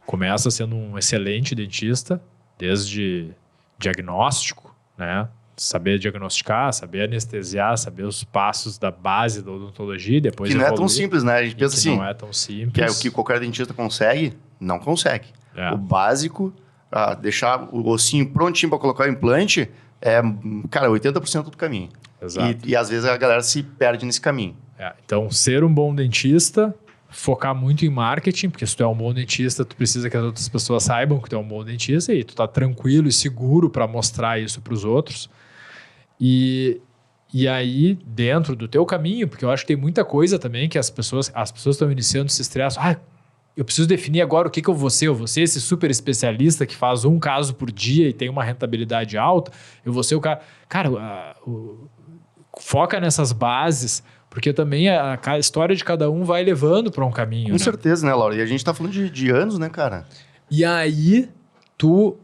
começa sendo um excelente dentista, desde diagnóstico, né? Saber diagnosticar, saber anestesiar, saber os passos da base da odontologia, depois que não é tão simples, né? A gente pensa assim, não é tão simples. Que é o que qualquer dentista consegue, não consegue. O básico, deixar o ossinho prontinho para colocar o implante, é, cara, 80% do caminho. Exato. E às vezes a galera se perde nesse caminho. Então, ser um bom dentista, focar muito em marketing, porque se tu é um bom dentista, tu precisa que as outras pessoas saibam que tu é um bom dentista e tu tá tranquilo e seguro para mostrar isso para os outros. E aí, dentro do teu caminho, porque eu acho que tem muita coisa também que as pessoas estão iniciando esse estresse. Eu preciso definir agora o que eu vou ser. Eu vou ser esse super especialista que faz um caso por dia e tem uma rentabilidade alta. Eu vou ser o cara... Cara, foca nessas bases, porque também a história de cada um vai levando para um caminho. Com certeza, né, Laura? E a gente tá falando de anos, né, cara? E aí, tu,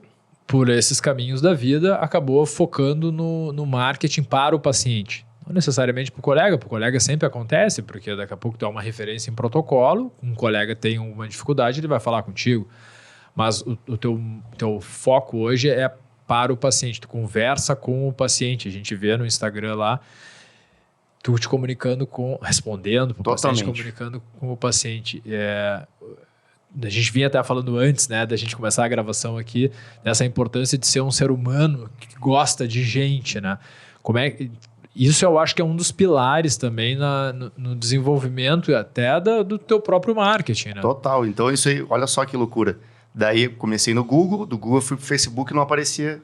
por esses caminhos da vida, acabou focando no marketing para o paciente. Não necessariamente para o colega sempre acontece, porque daqui a pouco tu é uma referência em protocolo, um colega tem uma dificuldade, ele vai falar contigo. Mas o teu foco hoje é para o paciente, tu conversa com o paciente. A gente vê no Instagram lá, tu te comunicando respondendo para o paciente, comunicando com o paciente. A gente vinha até falando antes, né, da gente começar a gravação aqui, dessa importância de ser um ser humano que gosta de gente, né? Isso eu acho que é um dos pilares também no desenvolvimento até do teu próprio marketing, né? Total. Então isso aí, olha só que loucura. Daí comecei no Google, do Google eu fui pro Facebook, não aparecia,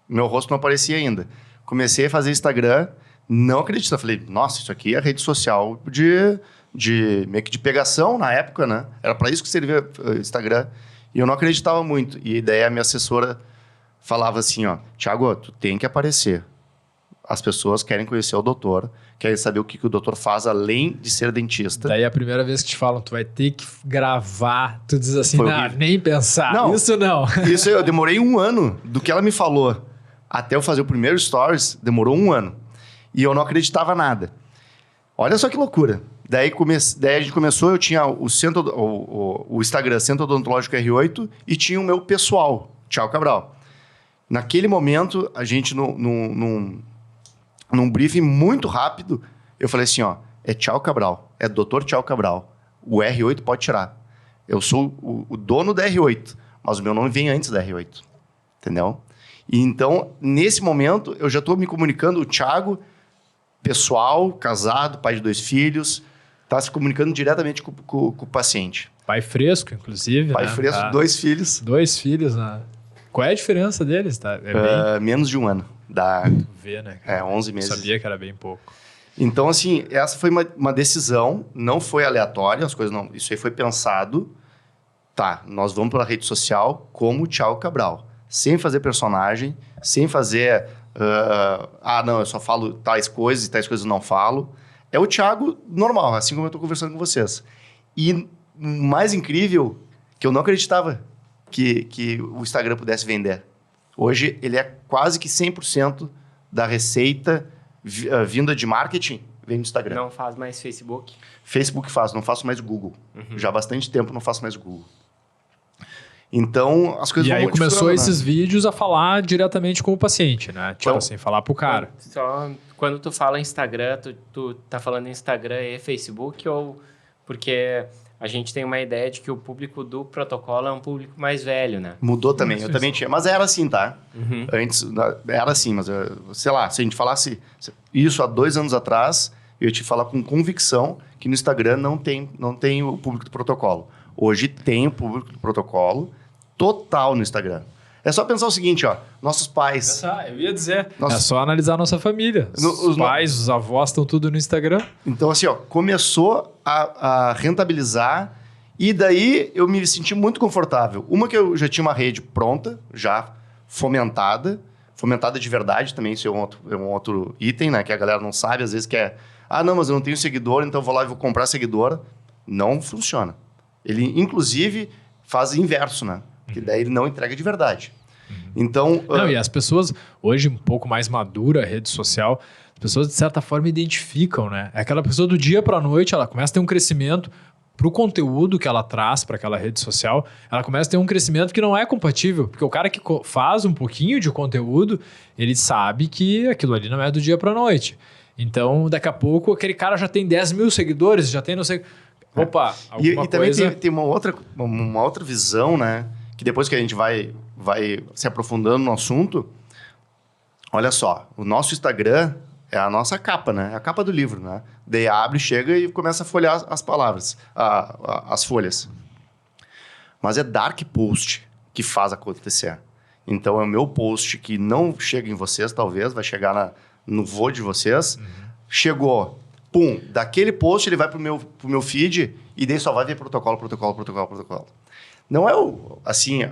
meu rosto não aparecia ainda. Comecei a fazer Instagram, não acredito. Eu falei, nossa, isso aqui é rede social meio que de pegação na época, né? Era para isso que servia o Instagram. E eu não acreditava muito. E daí a minha assessora falava assim, Thiago, tu tem que aparecer. As pessoas querem conhecer o doutor, querem saber o que o doutor faz além de ser dentista. Daí a primeira vez que te falam, tu vai ter que gravar, tu diz assim, nem pensar. Não, isso não. Isso eu demorei 1 ano do que ela me falou até eu fazer o primeiro stories, demorou 1 ano. E eu não acreditava nada. Olha só que loucura. Daí a gente começou, eu tinha o Instagram Centro Odontológico R8 e tinha o meu pessoal, Thiago Cabral. Naquele momento, a gente, num briefing muito rápido, eu falei assim, ó, é Thiago Cabral, é Dr. Thiago Cabral. O R8 pode tirar. Eu sou o dono da R8, mas o meu nome vem antes da R8. Entendeu? E então, nesse momento, eu já estou me comunicando, o Thiago, pessoal, casado, pai de 2 filhos, está se comunicando diretamente com o paciente. Pai fresco, inclusive. Pai né? fresco, 2 filhos. 2 filhos, né? Qual é a diferença deles? Tá? Menos de 1 ano. Dá Ver, né? 11 meses. Eu sabia que era bem pouco. Então, assim, essa foi uma decisão, não foi aleatória, as coisas não. Isso aí foi pensado. Tá, nós vamos para a rede social como o Thiago Cabral. Sem fazer personagem, sem fazer... não, eu só falo tais coisas e tais coisas eu não falo. É o Thiago normal, assim como eu estou conversando com vocês. E o mais incrível, que eu não acreditava que o Instagram pudesse vender. Hoje, ele é quase que 100% da receita vinda de marketing vem do Instagram. Não faz mais Facebook? Facebook faço, não faço mais Google. Já há bastante tempo não faço mais Google. Então, as coisas vão E aí começou né? esses vídeos a falar diretamente com o paciente, né? Tipo Então, assim, falar pro cara. Só quando tu fala Instagram, tu tá falando Instagram e Facebook ou... Porque a gente tem uma ideia de que o público do protocolo é um público mais velho, né? Mudou também, eu também tinha. Mas era assim, tá? Antes, era assim, mas sei lá, se a gente falasse isso há 2 anos atrás, eu ia te falar com convicção que no Instagram não tem o público do protocolo. Hoje tem o público do protocolo total no Instagram. É só pensar o seguinte, ó, nossos pais... Eu ia dizer. É só analisar a nossa família. Os pais, os avós estão tudo no Instagram. Então, assim, ó, começou a rentabilizar e daí eu me senti muito confortável. Uma que eu já tinha uma rede pronta, já fomentada de verdade também, isso é um outro item, né, que a galera não sabe, às vezes quer... não, mas eu não tenho seguidor, então eu vou lá e vou comprar seguidora. Não funciona. Ele, inclusive, faz inverso, né? Porque daí ele não entrega de verdade. Então... Não, e as pessoas, hoje um pouco mais madura, a rede social, as pessoas de certa forma identificam, né? É aquela pessoa do dia para a noite, ela começa a ter um crescimento para o conteúdo que ela traz para aquela rede social, ela começa a ter um crescimento que não é compatível, porque o cara que faz um pouquinho de conteúdo, ele sabe que aquilo ali não é do dia para a noite. Então, daqui a pouco, aquele cara já tem 10 mil seguidores, já tem não sei... Opa, alguma e também coisa... tem uma outra visão, né? Que depois que a gente vai se aprofundando no assunto, olha só, o nosso Instagram é a nossa capa, né? É a capa do livro, né? Daí abre, chega e começa a folhear as palavras, as folhas. Mas é Dark Post que faz acontecer. Então é o meu post que não chega em vocês, talvez, vai chegar no voo de vocês. Chegou, pum, daquele post ele vai pro meu feed e daí só vai ver protocolo. Não é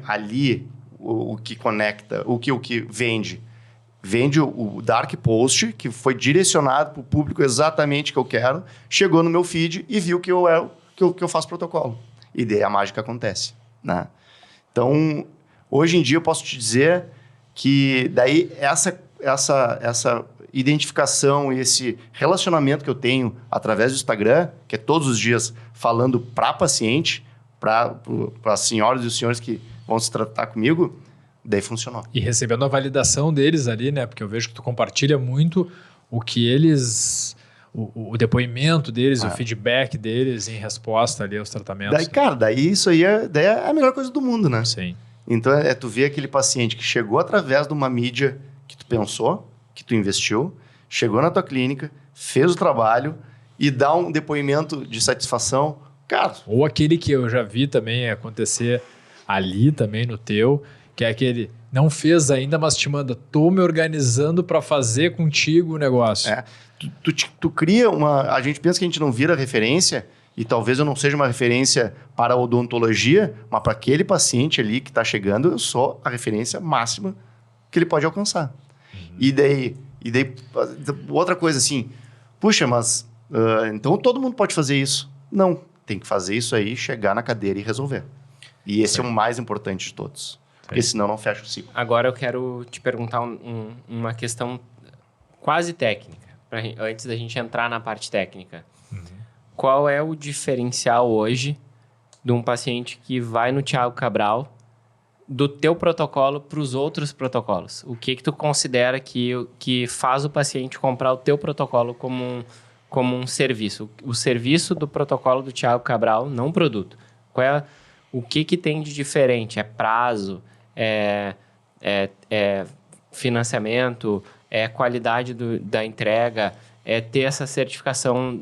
ali o que conecta, o que vende. Vende o Dark Post, que foi direcionado para o público exatamente que eu quero, chegou no meu feed e viu que eu faço protocolo. E daí a mágica acontece, né? Então, hoje em dia eu posso te dizer que daí essa identificação e esse relacionamento que eu tenho através do Instagram, que é todos os dias falando para paciente, para as senhoras e os senhores que vão se tratar comigo, daí funcionou. E recebendo a validação deles ali, né? Porque eu vejo que tu compartilha muito o que eles... O depoimento deles, o feedback deles em resposta ali aos tratamentos. Daí, cara, isso aí é a melhor coisa do mundo, né? Sim. Então, tu vê aquele paciente que chegou através de uma mídia que tu pensou, que tu investiu, chegou na tua clínica, fez o trabalho e dá um depoimento de satisfação, cara... Ou aquele que eu já vi também acontecer ali também no teu, que é aquele, não fez ainda, mas te manda, tô me organizando para fazer contigo o negócio. Tu cria uma... A gente pensa que a gente não vira referência, e talvez eu não seja uma referência para a odontologia, mas para aquele paciente ali que está chegando, eu sou a referência máxima que ele pode alcançar. E daí, outra coisa assim, puxa, mas então todo mundo pode fazer isso? Não, tem que fazer isso aí, chegar na cadeira e resolver. E esse é o mais importante de todos. Porque senão não fecha o ciclo. Agora eu quero te perguntar uma questão quase técnica, antes da gente entrar na parte técnica. qual é o diferencial hoje de um paciente que vai no Thiago Cabral do teu protocolo para os outros protocolos? O que tu considera que faz o paciente comprar o teu protocolo como um serviço? O serviço do protocolo do Thiago Cabral, não o produto. O que tem de diferente? É prazo? É financiamento? É qualidade da entrega? É ter essa certificação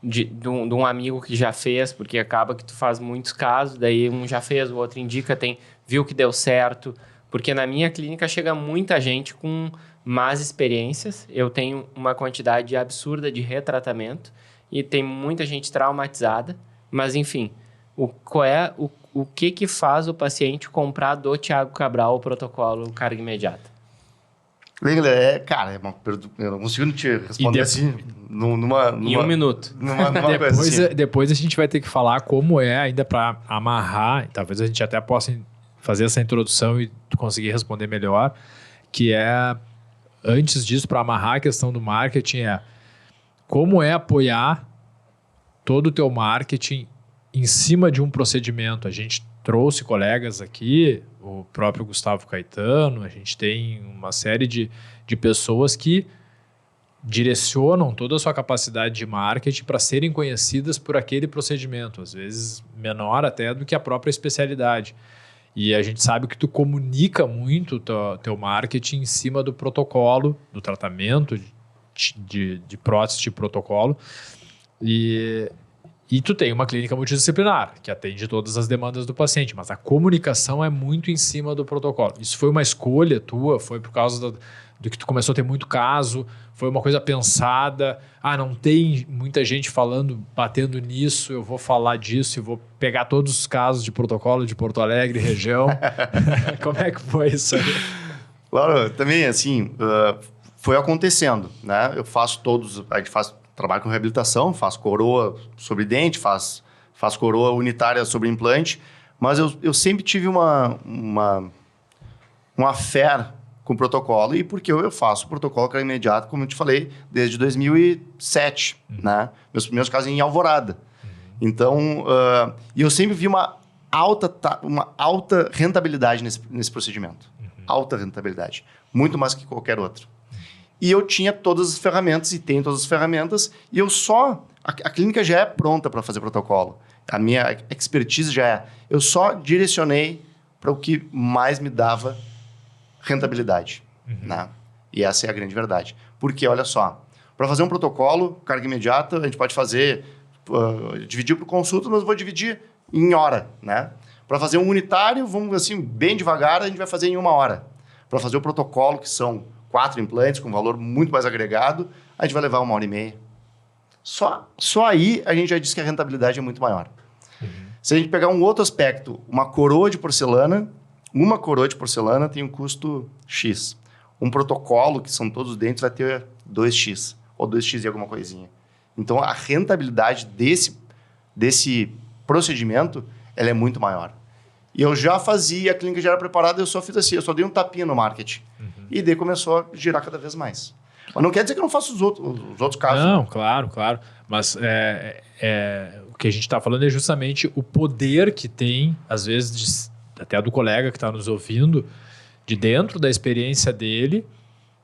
de um amigo que já fez, porque acaba que tu faz muitos casos, daí um já fez, o outro indica, viu que deu certo. Porque na minha clínica chega muita gente com más experiências, eu tenho uma quantidade absurda de retratamento e tem muita gente traumatizada, mas enfim, o que faz o paciente comprar do Thiago Cabral o protocolo carga imediata? Cara, é uma pergunta, eu não consigo te responder assim em 1 minuto. Depois a gente vai ter que falar como é ainda para amarrar, talvez a gente até possa fazer essa introdução e conseguir responder melhor, que é, antes disso, para amarrar a questão do marketing, como é apoiar todo o teu marketing em cima de um procedimento. A gente trouxe colegas aqui, o próprio Gustavo Caetano, a gente tem uma série de pessoas que direcionam toda a sua capacidade de marketing para serem conhecidas por aquele procedimento, às vezes menor até do que a própria especialidade. E a gente sabe que tu comunica muito o teu marketing em cima do protocolo, do tratamento de prótese de protocolo. E tu tem uma clínica multidisciplinar, que atende todas as demandas do paciente, mas a comunicação é muito em cima do protocolo. Isso foi uma escolha tua? Foi por causa do que tu começou a ter muito caso? Foi uma coisa pensada? Não tem muita gente batendo nisso, eu vou falar disso e vou pegar todos os casos de protocolo de Porto Alegre, região. Como é que foi isso aí? Claro, também assim, foi acontecendo, né? A gente faz trabalho com reabilitação, faz coroa sobre dente, faz coroa unitária sobre implante, mas eu sempre tive uma fé com o protocolo, e porque eu faço o protocolo carga imediata, como eu te falei, desde 2007, né? Meus primeiros casos em Alvorada. Então, e eu sempre vi uma alta rentabilidade nesse procedimento. Alta rentabilidade. Muito mais que qualquer outro. E eu tinha todas as ferramentas, e tenho todas as ferramentas, e a clínica já é pronta para fazer protocolo. A minha expertise já é. Eu só direcionei para o que mais me dava rentabilidade. Né? E essa é a grande verdade. Porque, olha só, para fazer um protocolo, carga imediata, a gente pode fazer, dividir por consulta, mas eu vou dividir em hora. Né? Para fazer um unitário, vamos assim, bem devagar, a gente vai fazer em 1 hora. Para fazer o protocolo, que são 4 implantes, com valor muito mais agregado, a gente vai levar 1h30. Só aí a gente já disse que a rentabilidade é muito maior. Se a gente pegar um outro aspecto, uma coroa de porcelana tem um custo X. Um protocolo, que são todos os dentes, vai ter 2X, ou 2X e alguma coisinha. Então, a rentabilidade desse procedimento, ela é muito maior. E eu já fazia, a clínica já era preparada, eu só fiz assim, eu só dei um tapinha no marketing. E daí começou a girar cada vez mais. Mas não quer dizer que eu não faço os outros casos. Não, claro. Mas o que a gente está falando é justamente o poder que tem, às vezes, até do colega que está nos ouvindo, de dentro da experiência dele,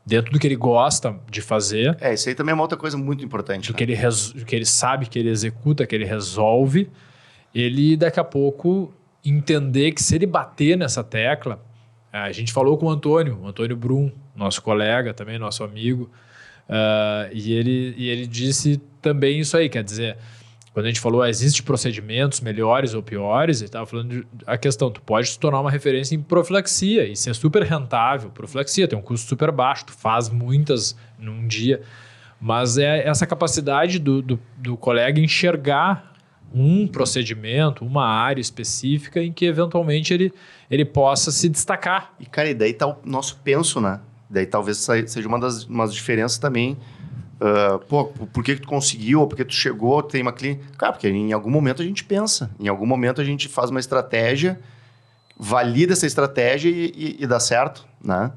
dentro do que ele gosta de fazer. Isso aí também é uma outra coisa muito importante. Do que ele sabe, que ele executa, que ele resolve. Ele, daqui a pouco, entender que se ele bater nessa tecla... A gente falou com o Antônio Brum, nosso colega também, nosso amigo, e ele disse também isso aí, quer dizer, quando a gente falou, existem procedimentos melhores ou piores, ele estava falando a questão, tu pode se tornar uma referência em profilaxia, isso é super rentável, profilaxia tem um custo super baixo, tu faz muitas num dia, mas é essa capacidade do colega enxergar um procedimento, uma área específica em que eventualmente ele possa se destacar. E, cara, e daí tá o nosso penso, né? Daí talvez seja umas diferenças também. Por que tu conseguiu, ou por que tu chegou, tem uma clínica... Cara, porque em algum momento a gente pensa, em algum momento a gente faz uma estratégia, valida essa estratégia e dá certo, né?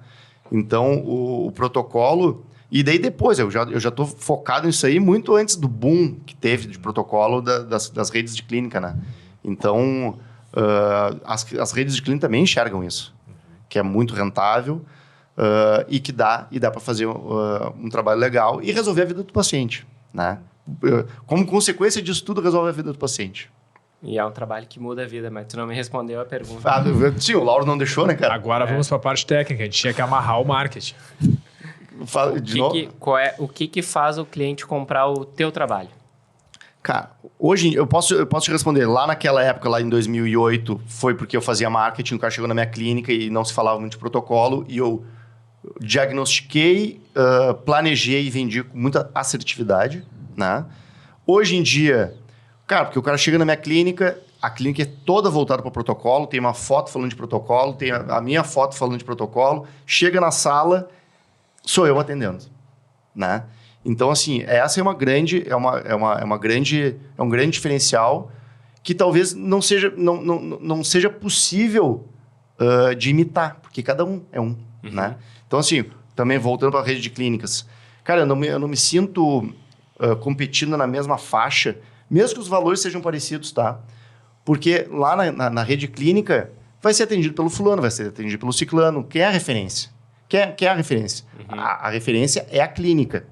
Então, o protocolo, E daí depois, eu já tô focado nisso aí muito antes do boom que teve de protocolo das redes de clínica, né? Então, as redes de clínica também enxergam isso, que é muito rentável e que dá para fazer um trabalho legal e resolver a vida do paciente, né? Como consequência disso tudo, resolve a vida do paciente. E é um trabalho que muda a vida, mas tu não me respondeu a pergunta. Sim, o Lauro não deixou, né, cara? Agora vamos para a parte técnica. A gente tinha que amarrar o marketing. O que faz o cliente comprar o teu trabalho? Cara, hoje eu posso te responder. Lá naquela época, lá em 2008, foi porque eu fazia marketing, o cara chegou na minha clínica e não se falava muito de protocolo, e eu diagnostiquei, planejei e vendi com muita assertividade, né? Hoje em dia, cara, porque o cara chega na minha clínica, a clínica é toda voltada para protocolo, tem uma foto falando de protocolo, tem a minha foto falando de protocolo, chega na sala, sou eu atendendo, né? Então, assim, essa é um grande diferencial que talvez não seja possível de imitar, porque cada um é um, né? Então, assim, também voltando para a rede de clínicas, cara, eu não me sinto competindo na mesma faixa, mesmo que os valores sejam parecidos, tá? Porque lá na rede clínica vai ser atendido pelo fulano, vai ser atendido pelo ciclano. Quem é a referência? Quem é a referência? A referência é a clínica.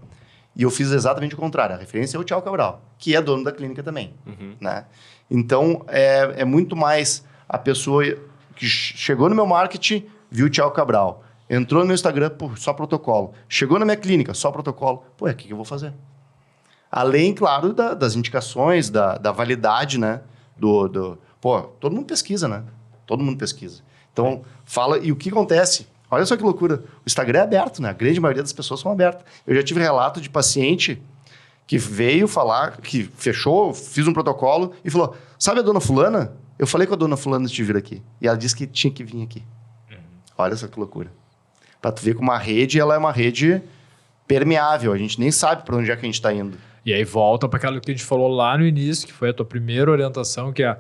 E eu fiz exatamente o contrário. A referência é o Thiago Cabral, que é dono da clínica também. Né? Então, é muito mais a pessoa que chegou no meu marketing, viu o Thiago Cabral. Entrou no meu Instagram, pô, só protocolo. Chegou na minha clínica, só protocolo. Pô, o que eu vou fazer? Além, claro, das indicações, da validade, né? Pô, todo mundo pesquisa, né? Todo mundo pesquisa. Então, fala... E o que acontece? Olha só que loucura. O Instagram é aberto, né? A grande maioria das pessoas são abertas. Eu já tive relato de paciente que veio falar, que fechou, fiz um protocolo e falou, sabe a dona fulana? Eu falei com a dona fulana de vir aqui. E ela disse que tinha que vir aqui. Olha só que loucura. Pra tu ver que uma rede, ela é uma rede permeável. A gente nem sabe para onde é que a gente está indo. E aí volta para aquilo que a gente falou lá no início, que foi a tua primeira orientação, que é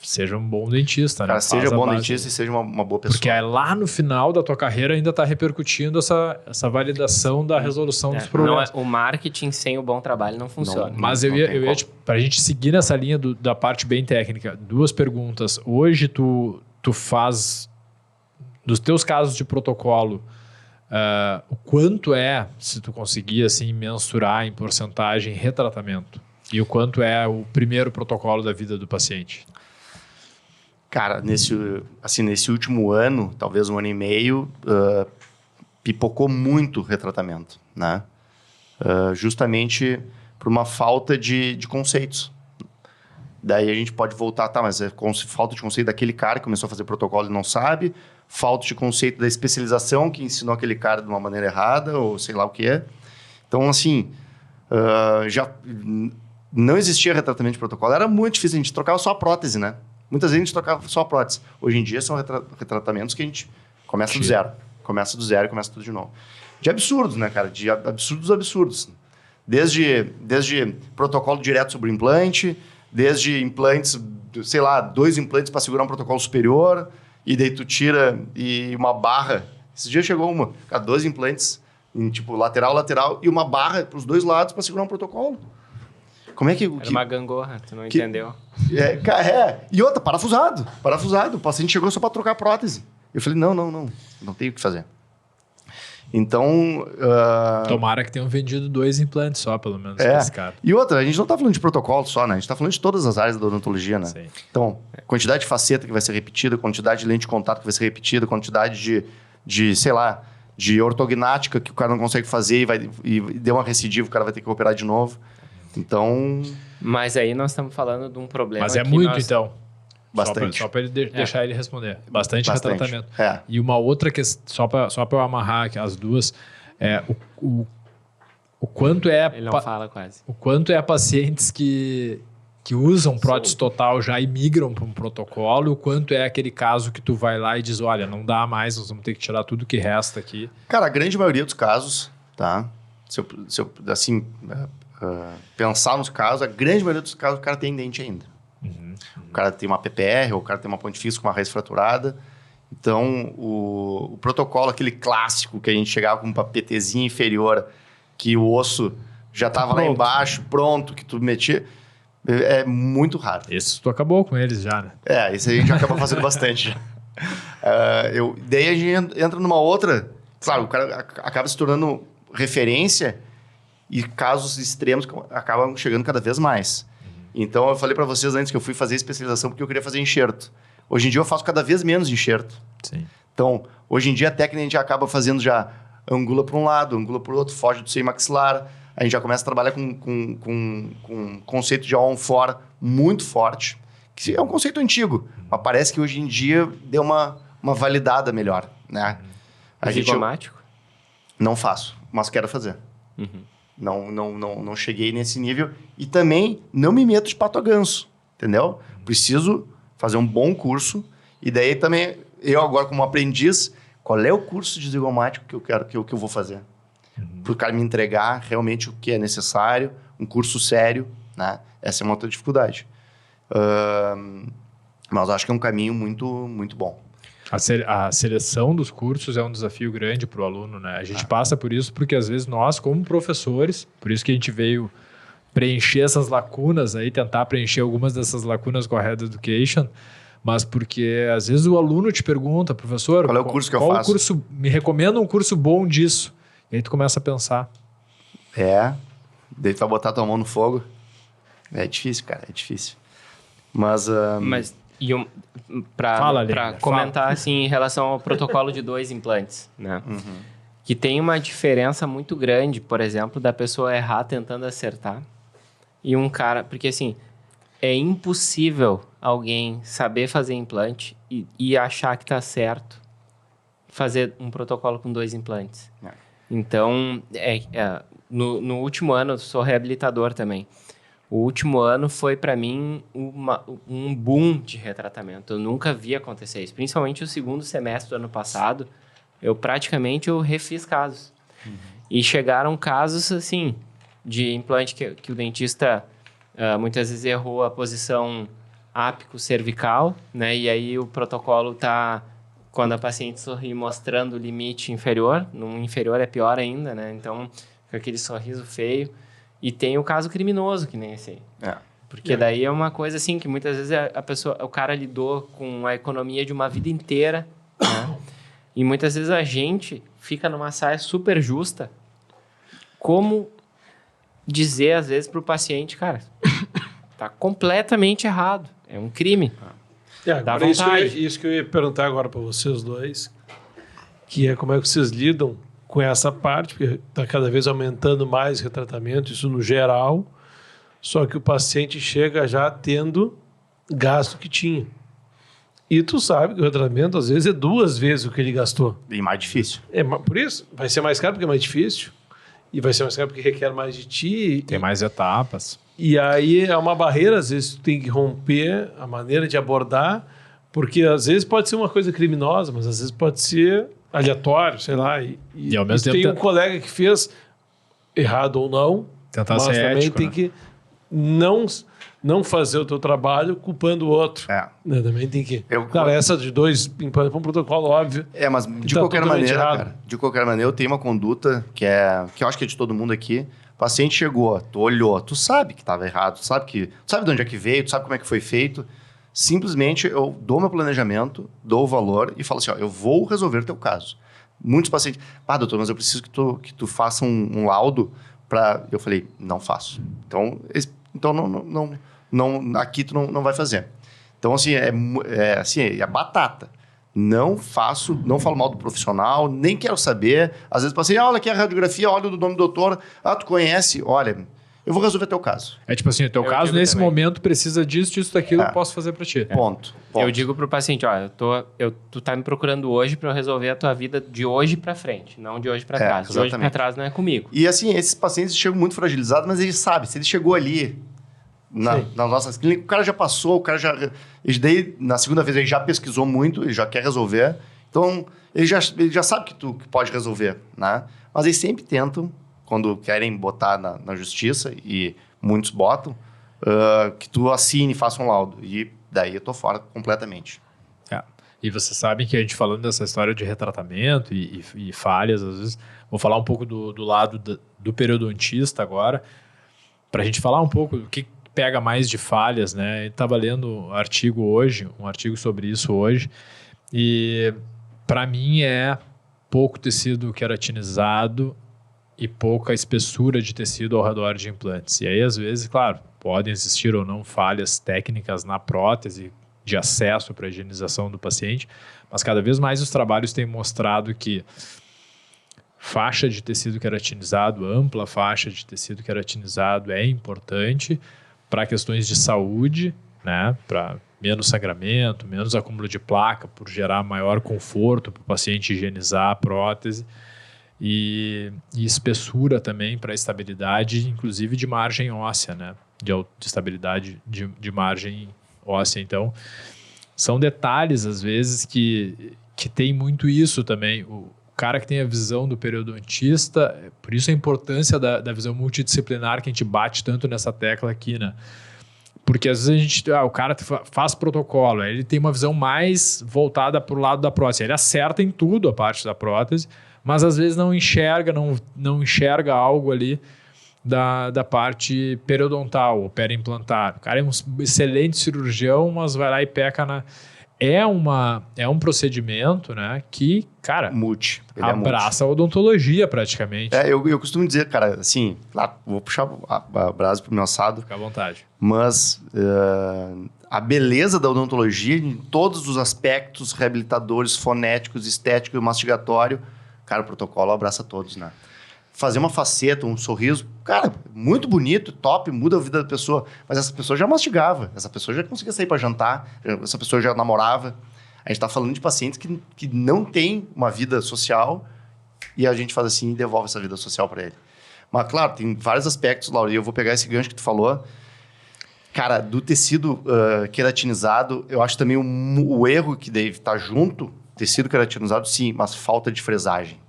seja um bom dentista, né? Cara, seja bom dentista e seja uma boa pessoa. Porque aí lá no final da tua carreira ainda está repercutindo essa validação da resolução dos problemas. O marketing sem o bom trabalho não funciona. Mas eu ia para a gente seguir nessa linha da parte bem técnica, duas perguntas. Hoje tu faz, dos teus casos de protocolo, o quanto se tu conseguir assim, mensurar em porcentagem, retratamento? E o quanto é o primeiro protocolo da vida do paciente? Cara, nesse último ano, talvez um ano e meio, pipocou muito retratamento, né? Justamente por uma falta de conceitos. Daí a gente pode voltar, mas é falta de conceito daquele cara que começou a fazer protocolo e não sabe, falta de conceito da especialização que ensinou aquele cara de uma maneira errada, ou sei lá o que é. Então, assim, já não existia retratamento de protocolo, era muito difícil, a gente trocava só a prótese, né? Muitas vezes a gente trocava só a prótese. Hoje em dia são retratamentos que a gente começa do zero. Começa do zero e começa tudo de novo. De absurdos, né, cara? De absurdos. Desde protocolo direto sobre o implante, desde implantes, sei lá, 2 implantes para segurar um protocolo superior, e daí tu tira e uma barra. Esse dia chegou 2 implantes, em tipo lateral, e uma barra para os 2 lados para segurar um protocolo. Como é que... Era uma gangorra, tu não entendeu. E outra, parafusado. O paciente chegou só para trocar a prótese. Eu falei, não tenho o que fazer. Então... Tomara que tenham vendido 2 implantes só, pelo menos, pra esse cara. E outra, a gente não está falando de protocolo só, né? A gente está falando de todas as áreas da odontologia, né? Sim. Então, quantidade de faceta que vai ser repetida, quantidade de lente de contato que vai ser repetida, quantidade de sei lá, de ortognática que o cara não consegue fazer e deu uma recidiva, o cara vai ter que operar de novo. Então... Mas aí nós estamos falando de um problema. Mas é muito, então. Bastante. Só para ele deixar ele responder. Bastante retratamento. É. E uma outra questão, só para eu amarrar aqui as duas, o quanto é... Ele não fala quase. O quanto é pacientes que usam prótese total já e migram para um protocolo, e o quanto é aquele caso que tu vai lá e diz, olha, não dá mais, nós vamos ter que tirar tudo que resta aqui. Cara, a grande maioria dos casos, tá? Se eu assim... pensar nos casos, a grande maioria dos casos o cara tem dente ainda. O cara tem uma PPR, ou o cara tem uma ponte fixa com uma raiz fraturada Então, o protocolo, aquele clássico que a gente chegava com uma PTzinha inferior, que o osso já estava lá embaixo, pronto, que tu metia, é muito raro. Esse tu acabou com eles já, né? Isso aí a gente acaba fazendo bastante. Daí a gente entra numa outra... Claro, o cara acaba se tornando referência e casos extremos acabam chegando cada vez mais. Então, eu falei para vocês antes que eu fui fazer especialização porque eu queria fazer enxerto. Hoje em dia, eu faço cada vez menos enxerto. Sim. Então, hoje em dia, a técnica a gente acaba fazendo já angula para um lado, angula para o outro, foge do seio maxilar. A gente já começa a trabalhar com conceito de on-for muito forte, que é um conceito antigo, mas parece que hoje em dia deu uma validada melhor, né? Zigomático? Não faço, mas quero fazer. Não cheguei nesse nível. E também não me meto de pato a ganso, entendeu? Preciso fazer um bom curso. E daí também, eu agora como aprendiz, qual é o curso de zigomático que eu quero, que eu vou fazer? Para o cara me entregar realmente o que é necessário, um curso sério, né? Essa é uma outra dificuldade. Mas acho que é um caminho muito, muito bom. A seleção dos cursos é um desafio grande para o aluno, né? A gente passa por isso porque, às vezes, nós, como professores, por isso que a gente veio preencher essas lacunas aí, tentar preencher algumas dessas lacunas com a Head Education, mas porque, às vezes, o aluno te pergunta, professor, qual é o curso que eu faço? Curso, me recomenda um curso bom disso. E aí tu começa a pensar. Daí tu vai botar tua mão no fogo. É difícil, cara, é difícil. Mas para comentar assim em relação ao protocolo de 2 implantes, né? Que tem uma diferença muito grande, por exemplo, da pessoa errar tentando acertar e um cara, porque assim, é impossível alguém saber fazer implante e achar que tá certo fazer um protocolo com 2 implantes. Então, no último ano, eu sou reabilitador também. O último ano foi, para mim, um boom de retratamento. Eu nunca vi acontecer isso. Principalmente o segundo semestre do ano passado, eu refiz casos. E chegaram casos, assim, de implante que o dentista muitas vezes errou a posição ápico-cervical, né? E aí o protocolo tá, quando a paciente sorri, mostrando o limite inferior. No inferior é pior ainda, né? Então, com aquele sorriso feio. E tem o caso criminoso, que nem esse aí. Porque daí é uma coisa assim, que muitas vezes o cara lidou com a economia de uma vida inteira, né? E muitas vezes a gente fica numa saia super justa. Como dizer, às vezes, pro paciente, cara, tá completamente errado. É um crime. Dá vontade. Isso que eu ia perguntar agora para vocês dois, que é como é que vocês lidam com essa parte, porque está cada vez aumentando mais o retratamento, isso no geral, só que o paciente chega já tendo gasto que tinha. E tu sabe que o retratamento, às vezes, é 2 vezes o que ele gastou. E mais difícil. Por isso, vai ser mais caro porque é mais difícil, e vai ser mais caro porque requer mais de ti. Tem mais etapas. E aí é uma barreira, às vezes tu tem que romper a maneira de abordar, porque às vezes pode ser uma coisa criminosa, mas às vezes pode ser aleatório, sei lá. E ao mesmo tem tempo um colega que fez errado ou não, tentar mas ser também ético, tem né? que não fazer o teu trabalho culpando o outro. Né? Também tem que... Claro, essa de 2 implantes para um protocolo, óbvio. Mas de qualquer maneira, cara, de qualquer maneira, eu tenho uma conduta que eu acho que é de todo mundo aqui. O paciente chegou, tu olhou, tu sabe que estava errado, tu sabe de onde é que veio, tu sabe como é que foi feito. Simplesmente eu dou meu planejamento, dou o valor e falo assim, eu vou resolver teu caso. Muitos pacientes, doutor, mas eu preciso que tu faça um laudo para... Eu falei, não faço. Então não, aqui tu não vai fazer. Então, assim, é batata. Não falo mal do profissional, nem quero saber. Às vezes o paciente, olha aqui a radiografia, olha o nome do doutor, tu conhece, olha... Eu vou resolver teu caso. É tipo assim, o teu caso nesse momento precisa disso, daquilo, eu posso fazer pra ti. Ponto. Eu digo pro paciente, tu tá me procurando hoje pra eu resolver a tua vida de hoje pra frente, não de hoje pra trás. De hoje pra trás não é comigo. E assim, esses pacientes chegam muito fragilizados, mas eles sabem, se ele chegou ali nas nossas clínicas, o cara já passou, daí, na segunda vez, ele já pesquisou muito, ele já quer resolver. Então, ele já sabe que tu pode resolver, né? Mas eles sempre tentam, quando querem botar na justiça, e muitos botam, que tu assine e faça um laudo. E daí eu tô fora completamente. E vocês sabem que a gente falando dessa história de retratamento e falhas, às vezes, vou falar um pouco do lado do periodontista agora, para a gente falar um pouco do que pega mais de falhas, né? Eu estava lendo um artigo sobre isso hoje, e para mim é pouco tecido queratinizado e pouca espessura de tecido ao redor de implantes. E aí, às vezes, claro, podem existir ou não falhas técnicas na prótese de acesso para a higienização do paciente, mas cada vez mais os trabalhos têm mostrado que faixa de tecido queratinizado, ampla faixa de tecido queratinizado é importante para questões de saúde, né? Para menos sangramento, menos acúmulo de placa, por gerar maior conforto para o paciente higienizar a prótese. E espessura também para estabilidade, inclusive de margem óssea, né? De estabilidade de margem óssea. Então, são detalhes, às vezes, que tem muito isso também. O cara que tem a visão do periodontista, por isso a importância da visão multidisciplinar que a gente bate tanto nessa tecla aqui, né? Porque às vezes o cara faz protocolo, aí ele tem uma visão mais voltada para o lado da prótese. Ele acerta em tudo a parte da prótese, mas às vezes não enxerga algo ali da parte periodontal ou periimplantar. O cara é um excelente cirurgião, mas vai lá e peca na... É um procedimento, né, que, cara, abraça a odontologia praticamente. Eu costumo dizer, cara, assim, lá, vou puxar a brasa pro meu assado. Fica à vontade. Mas a beleza da odontologia em todos os aspectos reabilitadores, fonéticos, estético e mastigatório, cara, o protocolo abraça todos, né? Fazer uma faceta, um sorriso, cara, muito bonito, top, muda a vida da pessoa. Mas essa pessoa já mastigava, essa pessoa já conseguia sair para jantar, essa pessoa já namorava. A gente está falando de pacientes que não têm uma vida social e a gente faz assim e devolve essa vida social para ele. Mas, claro, tem vários aspectos, Laura, e eu vou pegar esse gancho que tu falou. Cara, do tecido queratinizado, eu acho também o erro que deve estar junto, tecido queratinizado, sim, mas falta de fresagem.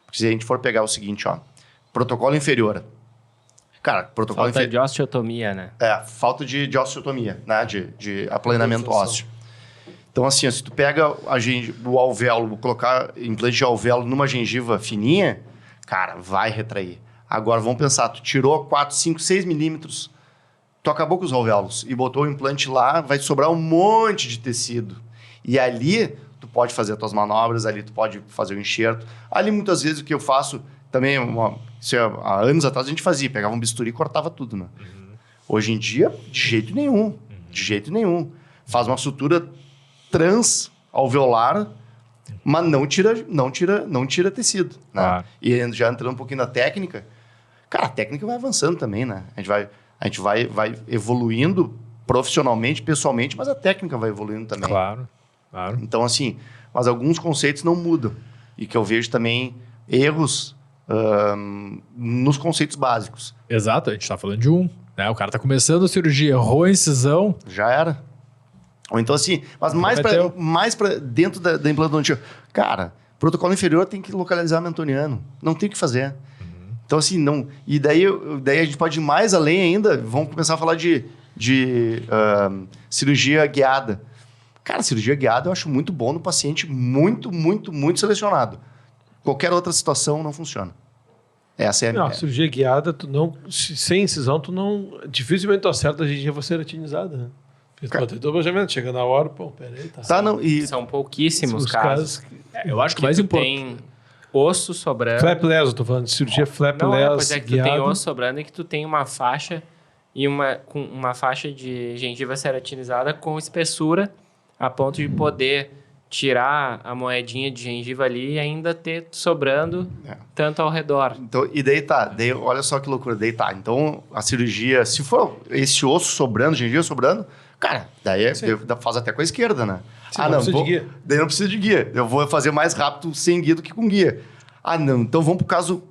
Porque se a gente for pegar o seguinte, ó, protocolo inferior. Cara, protocolo inferior... Falta de osteotomia, né? Falta de osteotomia, né? De aplanamento ósseo. Então, assim, se tu pega o alvéolo, colocar implante de alvéolo numa gengiva fininha, cara, vai retrair. Agora, vamos pensar, tu tirou 4, 5, 6 milímetros, tu acabou com os alvéolos e botou o implante lá, vai sobrar um monte de tecido. E ali... tu pode fazer as tuas manobras, ali tu pode fazer o enxerto. Ali, muitas vezes, o que eu faço também, há anos atrás, a gente fazia, pegava um bisturi e cortava tudo, né? Uhum. Hoje em dia, de jeito nenhum. De jeito nenhum. Faz uma sutura transalveolar, mas não tira tecido. Né? Ah. E já entrando um pouquinho na técnica, cara, a técnica vai avançando também, né? A gente vai evoluindo profissionalmente, pessoalmente, mas a técnica vai evoluindo também. Claro. Então, assim, mas alguns conceitos não mudam. E que eu vejo também erros nos conceitos básicos. Exato, a gente está falando de né? O cara está começando a cirurgia, errou a incisão. Já era. Ou então, assim, mas mais para dentro da implantodontia. Cara, protocolo inferior tem que localizar mentoniano. Não tem o que fazer. Uhum. Então, assim, não... E daí a gente pode ir mais além ainda. Vamos começar a falar de cirurgia guiada. Cara, cirurgia guiada eu acho muito bom no paciente muito, muito, muito selecionado. Qualquer outra situação não funciona. Essa é a minha. Cirurgia guiada, sem incisão, dificilmente tu acerta a gengiva queratinizada, né? Chega na hora, peraí, tá. São pouquíssimos casos. Eu acho que mais importante. Tem osso sobrando. Flap les, eu tô falando de cirurgia flap les. Pois é que tu tem osso sobrando e que tu tem uma faixa e uma faixa de gengiva queratinizada com espessura a ponto de poder tirar a moedinha de gengiva ali e ainda ter sobrando tanto ao redor. Então, e daí olha só que loucura, então a cirurgia, se for esse osso sobrando, gengiva sobrando, cara, daí faz até com a esquerda, né? Sim, daí não precisa de guia, eu vou fazer mais rápido sem guia do que com guia. Então vamos pro caso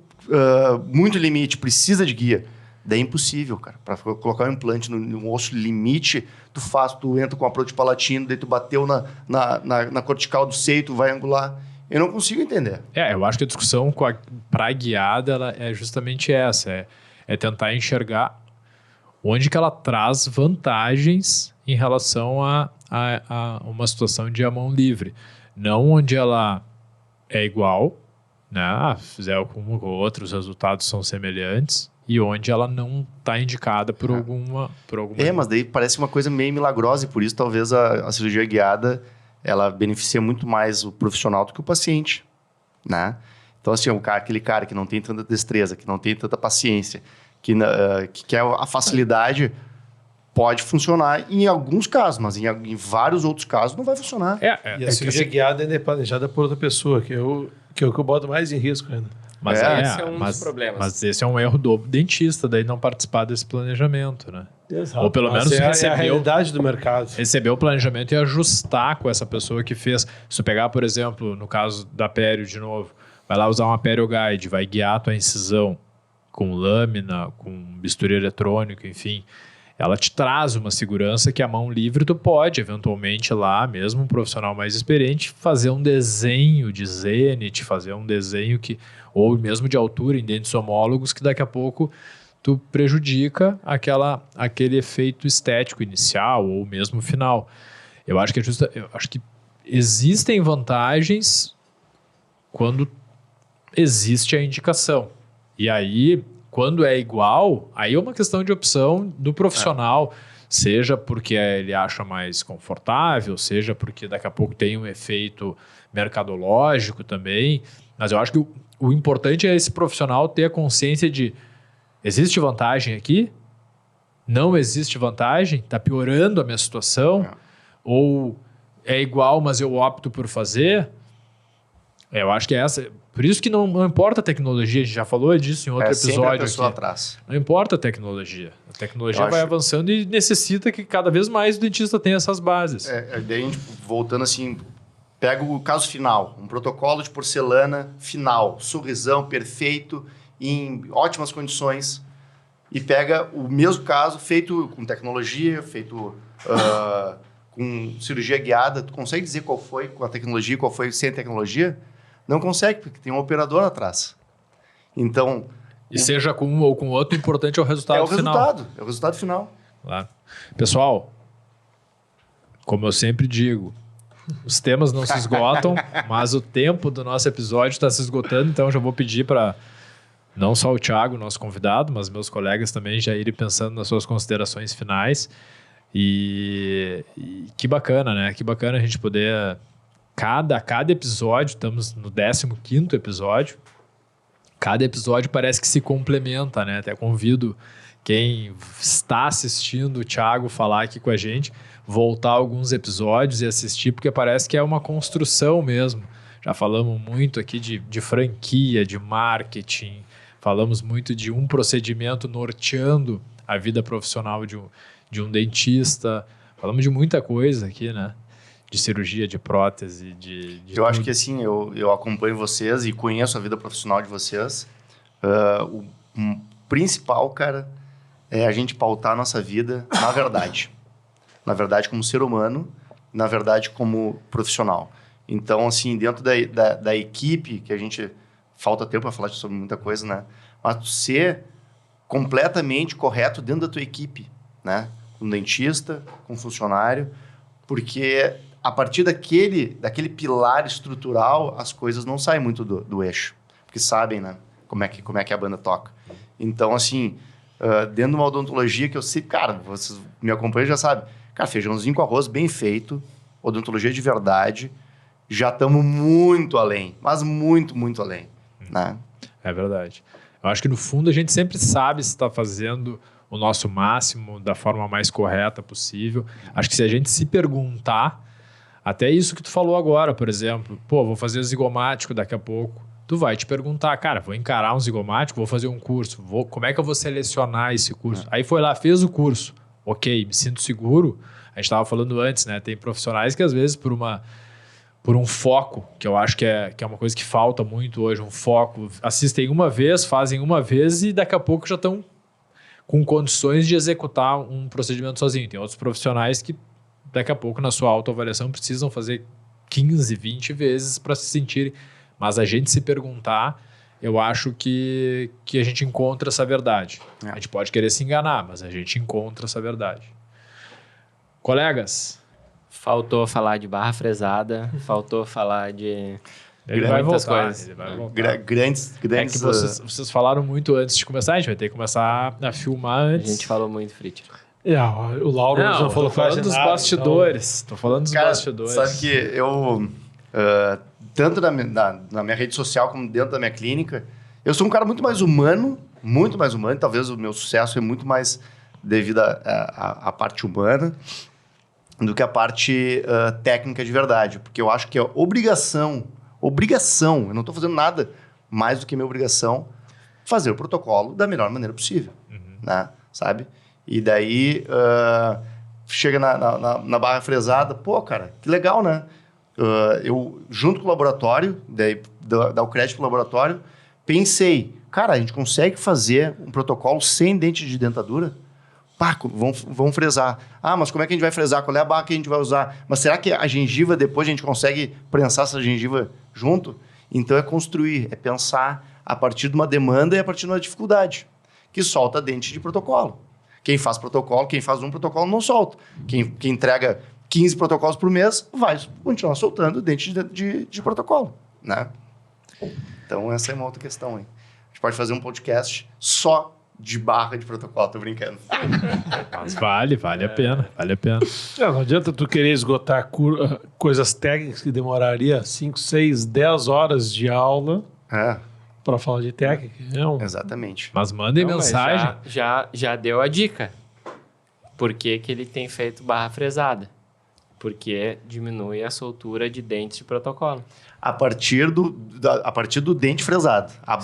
muito limite, precisa de guia. Daí é impossível, cara. Para colocar um implante no osso limite, tu entra com approach palatino, daí tu bateu na cortical do seio, tu vai angular. Eu não consigo entender. Eu acho que a discussão para a guiada ela é justamente essa. É tentar enxergar onde que ela traz vantagens em relação a uma situação de a mão livre. Não onde ela é igual, né? Fizer como com outro, os resultados são semelhantes, e onde ela não está indicada por alguma... Mas daí parece uma coisa meio milagrosa, e por isso talvez a cirurgia guiada ela beneficia muito mais o profissional do que o paciente, né? Então, assim, aquele cara que não tem tanta destreza, que não tem tanta paciência, que quer a facilidade, pode funcionar em alguns casos, mas em vários outros casos não vai funcionar. E a cirurgia guiada ainda é planejada por outra pessoa, que é o que eu boto mais em risco ainda. Mas esse é um dos problemas. Mas esse é um erro do dentista, daí não participar desse planejamento, né? Exato. Ou pelo menos é a realidade do mercado. Receber o planejamento e ajustar com essa pessoa que fez. Se tu pegar, por exemplo, no caso da pério de novo, vai lá usar uma pério guide, vai guiar a tua incisão com lâmina, com bisturi eletrônico, enfim. Ela te traz uma segurança que a mão livre tu pode, eventualmente lá, mesmo um profissional mais experiente, fazer um desenho de zenith, fazer um desenho que, ou mesmo de altura em dentes homólogos, que daqui a pouco tu prejudica aquele efeito estético inicial ou mesmo final. Eu acho que existem vantagens quando existe a indicação. E aí, quando é igual, aí é uma questão de opção do profissional, seja porque ele acha mais confortável, seja porque daqui a pouco tem um efeito mercadológico também. Mas eu acho que o importante é esse profissional ter a consciência de: existe vantagem aqui? Não existe vantagem? Está piorando a minha situação? Ou é igual, mas eu opto por fazer? Eu acho que é essa. Por isso que não importa a tecnologia, a gente já falou disso em outro episódio. Sempre a pessoa aqui. atrás. Não importa a tecnologia. A tecnologia vai avançando e necessita que cada vez mais o dentista tenha essas bases. Daí a gente, voltando assim, pega o caso final, um protocolo de porcelana final, sorrisão perfeito, em ótimas condições, e pega o mesmo caso feito com tecnologia, feito com cirurgia guiada. Tu consegue dizer qual foi com a tecnologia, qual foi sem tecnologia? Não consegue, porque tem um operador atrás. Então... seja com um ou com outro, o importante é o resultado final. É o resultado final. Claro. Pessoal, como eu sempre digo, os temas não se esgotam, mas o tempo do nosso episódio está se esgotando, então eu já vou pedir para não só o Thiago, nosso convidado, mas meus colegas também já irem pensando nas suas considerações finais. E que bacana, né? Que bacana a gente poder... Cada episódio, estamos no 15º episódio, cada episódio parece que se complementa, né? Até convido quem está assistindo o Thiago falar aqui com a gente, voltar alguns episódios e assistir, porque parece que é uma construção mesmo. Já falamos muito aqui de franquia, de marketing, falamos muito de um procedimento norteando a vida profissional de um dentista, falamos de muita coisa aqui, né? De cirurgia, de prótese, de eu acho que assim, eu acompanho vocês e conheço a vida profissional de vocês. O principal, cara, é a gente pautar a nossa vida na verdade. Na verdade, como ser humano, na verdade, como profissional. Então, assim, dentro da equipe, que a gente... Falta tempo para falar sobre muita coisa, né? Mas ser completamente correto dentro da tua equipe, né? Com dentista, com funcionário, porque... A partir daquele pilar estrutural, as coisas não saem muito do eixo. Porque sabem, né? Como é que a banda toca. Então, assim, dentro de uma odontologia que eu sei... Cara, vocês me acompanham já sabem. Cara, feijãozinho com arroz bem feito, odontologia de verdade, já estamos muito além. Mas muito, muito além. Né? É verdade. Eu acho que, no fundo, a gente sempre sabe se está fazendo o nosso máximo da forma mais correta possível. Acho que se a gente se perguntar... Até isso que tu falou agora, por exemplo. Pô, vou fazer zigomático daqui a pouco. Tu vai te perguntar, cara, vou encarar um zigomático, vou fazer um curso. Como é que eu vou selecionar esse curso? Aí foi lá, fez o curso. Ok, me sinto seguro. A gente estava falando antes, né? Tem profissionais que às vezes por um foco, que eu acho que é uma coisa que falta muito hoje, um foco. Assistem uma vez, fazem uma vez e daqui a pouco já estão com condições de executar um procedimento sozinho. Tem outros profissionais que daqui a pouco, na sua autoavaliação, precisam fazer 15, 20 vezes para se sentirem. Mas a gente se perguntar, eu acho que a gente encontra essa verdade. A gente pode querer se enganar, mas a gente encontra essa verdade. Colegas, Faltou falar de barra fresada, faltou falar de ele vai muitas voltar. coisas. Ele vai voltar. Grandes... É que vocês falaram muito antes de começar, a gente vai ter que começar a filmar A antes. gente falou muito, Fritz. O Lauro não falou tô falando quase dos nada, bastidores. Tô falando dos Cara, bastidores. sabe que eu, tanto na minha rede social como dentro da minha clínica, eu sou um cara muito mais humano, talvez o meu sucesso é muito mais devido à parte humana do que a parte técnica de verdade, porque eu acho que é obrigação, eu não estou fazendo nada mais do que minha obrigação, fazer o protocolo da melhor maneira possível, né? Sabe? E daí, chega na barra fresada, pô, cara, que legal, né? Eu, junto com o laboratório, daí dá o crédito pro laboratório, pensei, cara, a gente consegue fazer um protocolo sem dente de dentadura? Pá, vamos fresar. Ah, mas como é que a gente vai fresar? Qual é a barra que a gente vai usar? Mas será que a gengiva, depois a gente consegue prensar essa gengiva junto? Então é construir, é pensar a partir de uma demanda e a partir de uma dificuldade, que solta dente de protocolo. Quem faz protocolo, quem faz um protocolo não solta. Quem entrega 15 protocolos por mês vai continuar soltando dente de protocolo, né? Então essa é uma outra questão, hein? A gente pode fazer um podcast só de barra de protocolo, tô brincando. Mas vale a pena, vale a pena. Não adianta tu querer esgotar coisas técnicas que demoraria 5, 6, 10 horas de aula para falar de técnica. Exatamente. Mas mandem mensagem. Já deu a dica. Por que ele tem feito barra fresada? Porque diminui a soltura de dentes de protocolo. A partir do dente fresado. A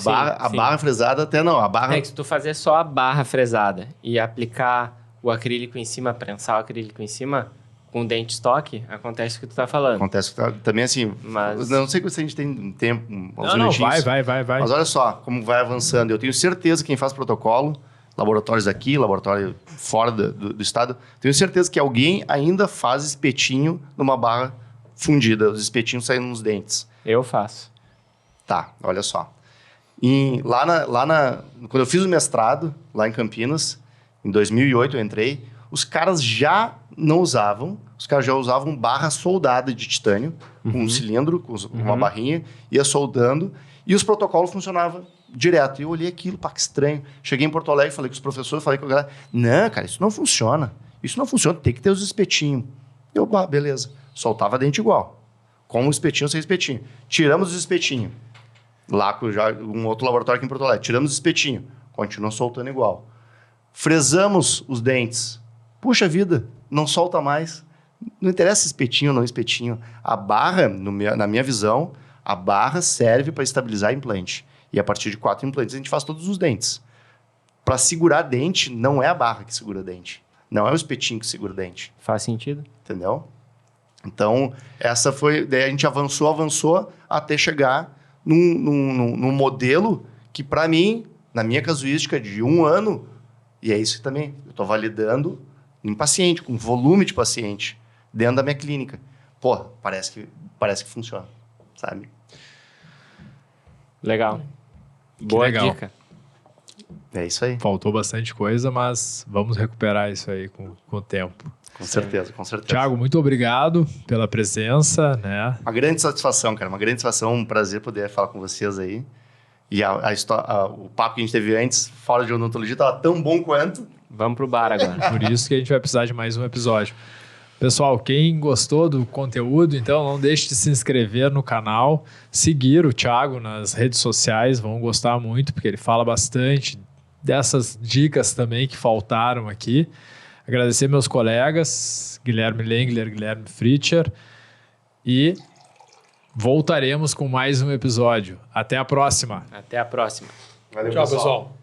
barra fresada até não. A barra... É que se tu fazer só a barra fresada e aplicar o acrílico em cima, prensar o acrílico em cima, com o dente estoque, acontece o que tu tá falando. Acontece também assim... Mas... Não sei se a gente tem tempo, uns Não, minutinhos. vai. Mas olha só como vai avançando. Eu tenho certeza que quem faz protocolo, laboratórios aqui, laboratório fora do estado, tenho certeza que alguém ainda faz espetinho numa barra fundida, os espetinhos saindo nos dentes. Eu faço. Tá, olha só. Quando eu fiz o mestrado, lá em Campinas, em 2008 eu entrei, os caras já usavam barra soldada de titânio, com um cilindro, com uma barrinha, ia soldando, e os protocolos funcionavam direto. E eu olhei aquilo, pá, que estranho. Cheguei em Porto Alegre, falei com os professores, falei com a galera, não, cara, isso não funciona, tem que ter os espetinhos. Eu, beleza, soltava dente igual. Com o espetinho ou sem espetinho. Tiramos os espetinhos. Lá com um outro laboratório aqui em Porto Alegre. Tiramos o espetinho. Continua soltando igual. Fresamos os dentes. Puxa vida, não solta mais. Não interessa espetinho ou não espetinho. A barra, na minha visão, a barra serve para estabilizar implante. E a partir de 4 implantes a gente faz todos os dentes. Para segurar dente, não é a barra que segura dente. Não é o espetinho que segura dente. Faz sentido? Entendeu? Então, essa foi... Daí a gente avançou até chegar num modelo que, para mim, na minha casuística de 1 ano, e é isso também, eu estou validando em paciente, com volume de paciente, dentro da minha clínica. Pô, parece que funciona, sabe? Legal. Boa legal. dica. É isso aí. Faltou bastante coisa, mas vamos recuperar isso aí com o tempo. Com certeza. Thiago, muito obrigado pela presença, né? Uma grande satisfação, cara. Uma grande satisfação, um prazer poder falar com vocês aí. E o papo que a gente teve antes, fora de odontologia, estava tão bom quanto. Vamos pro bar agora. Por isso que a gente vai precisar de mais um episódio. Pessoal, quem gostou do conteúdo, então não deixe de se inscrever no canal, seguir o Thiago nas redes sociais, vão gostar muito, porque ele fala bastante dessas dicas também que faltaram aqui. Agradecer meus colegas, Guilherme Lengler, Guilherme Fritcher, e voltaremos com mais um episódio. Até a próxima. Até a próxima. Valeu, Tchau, pessoal.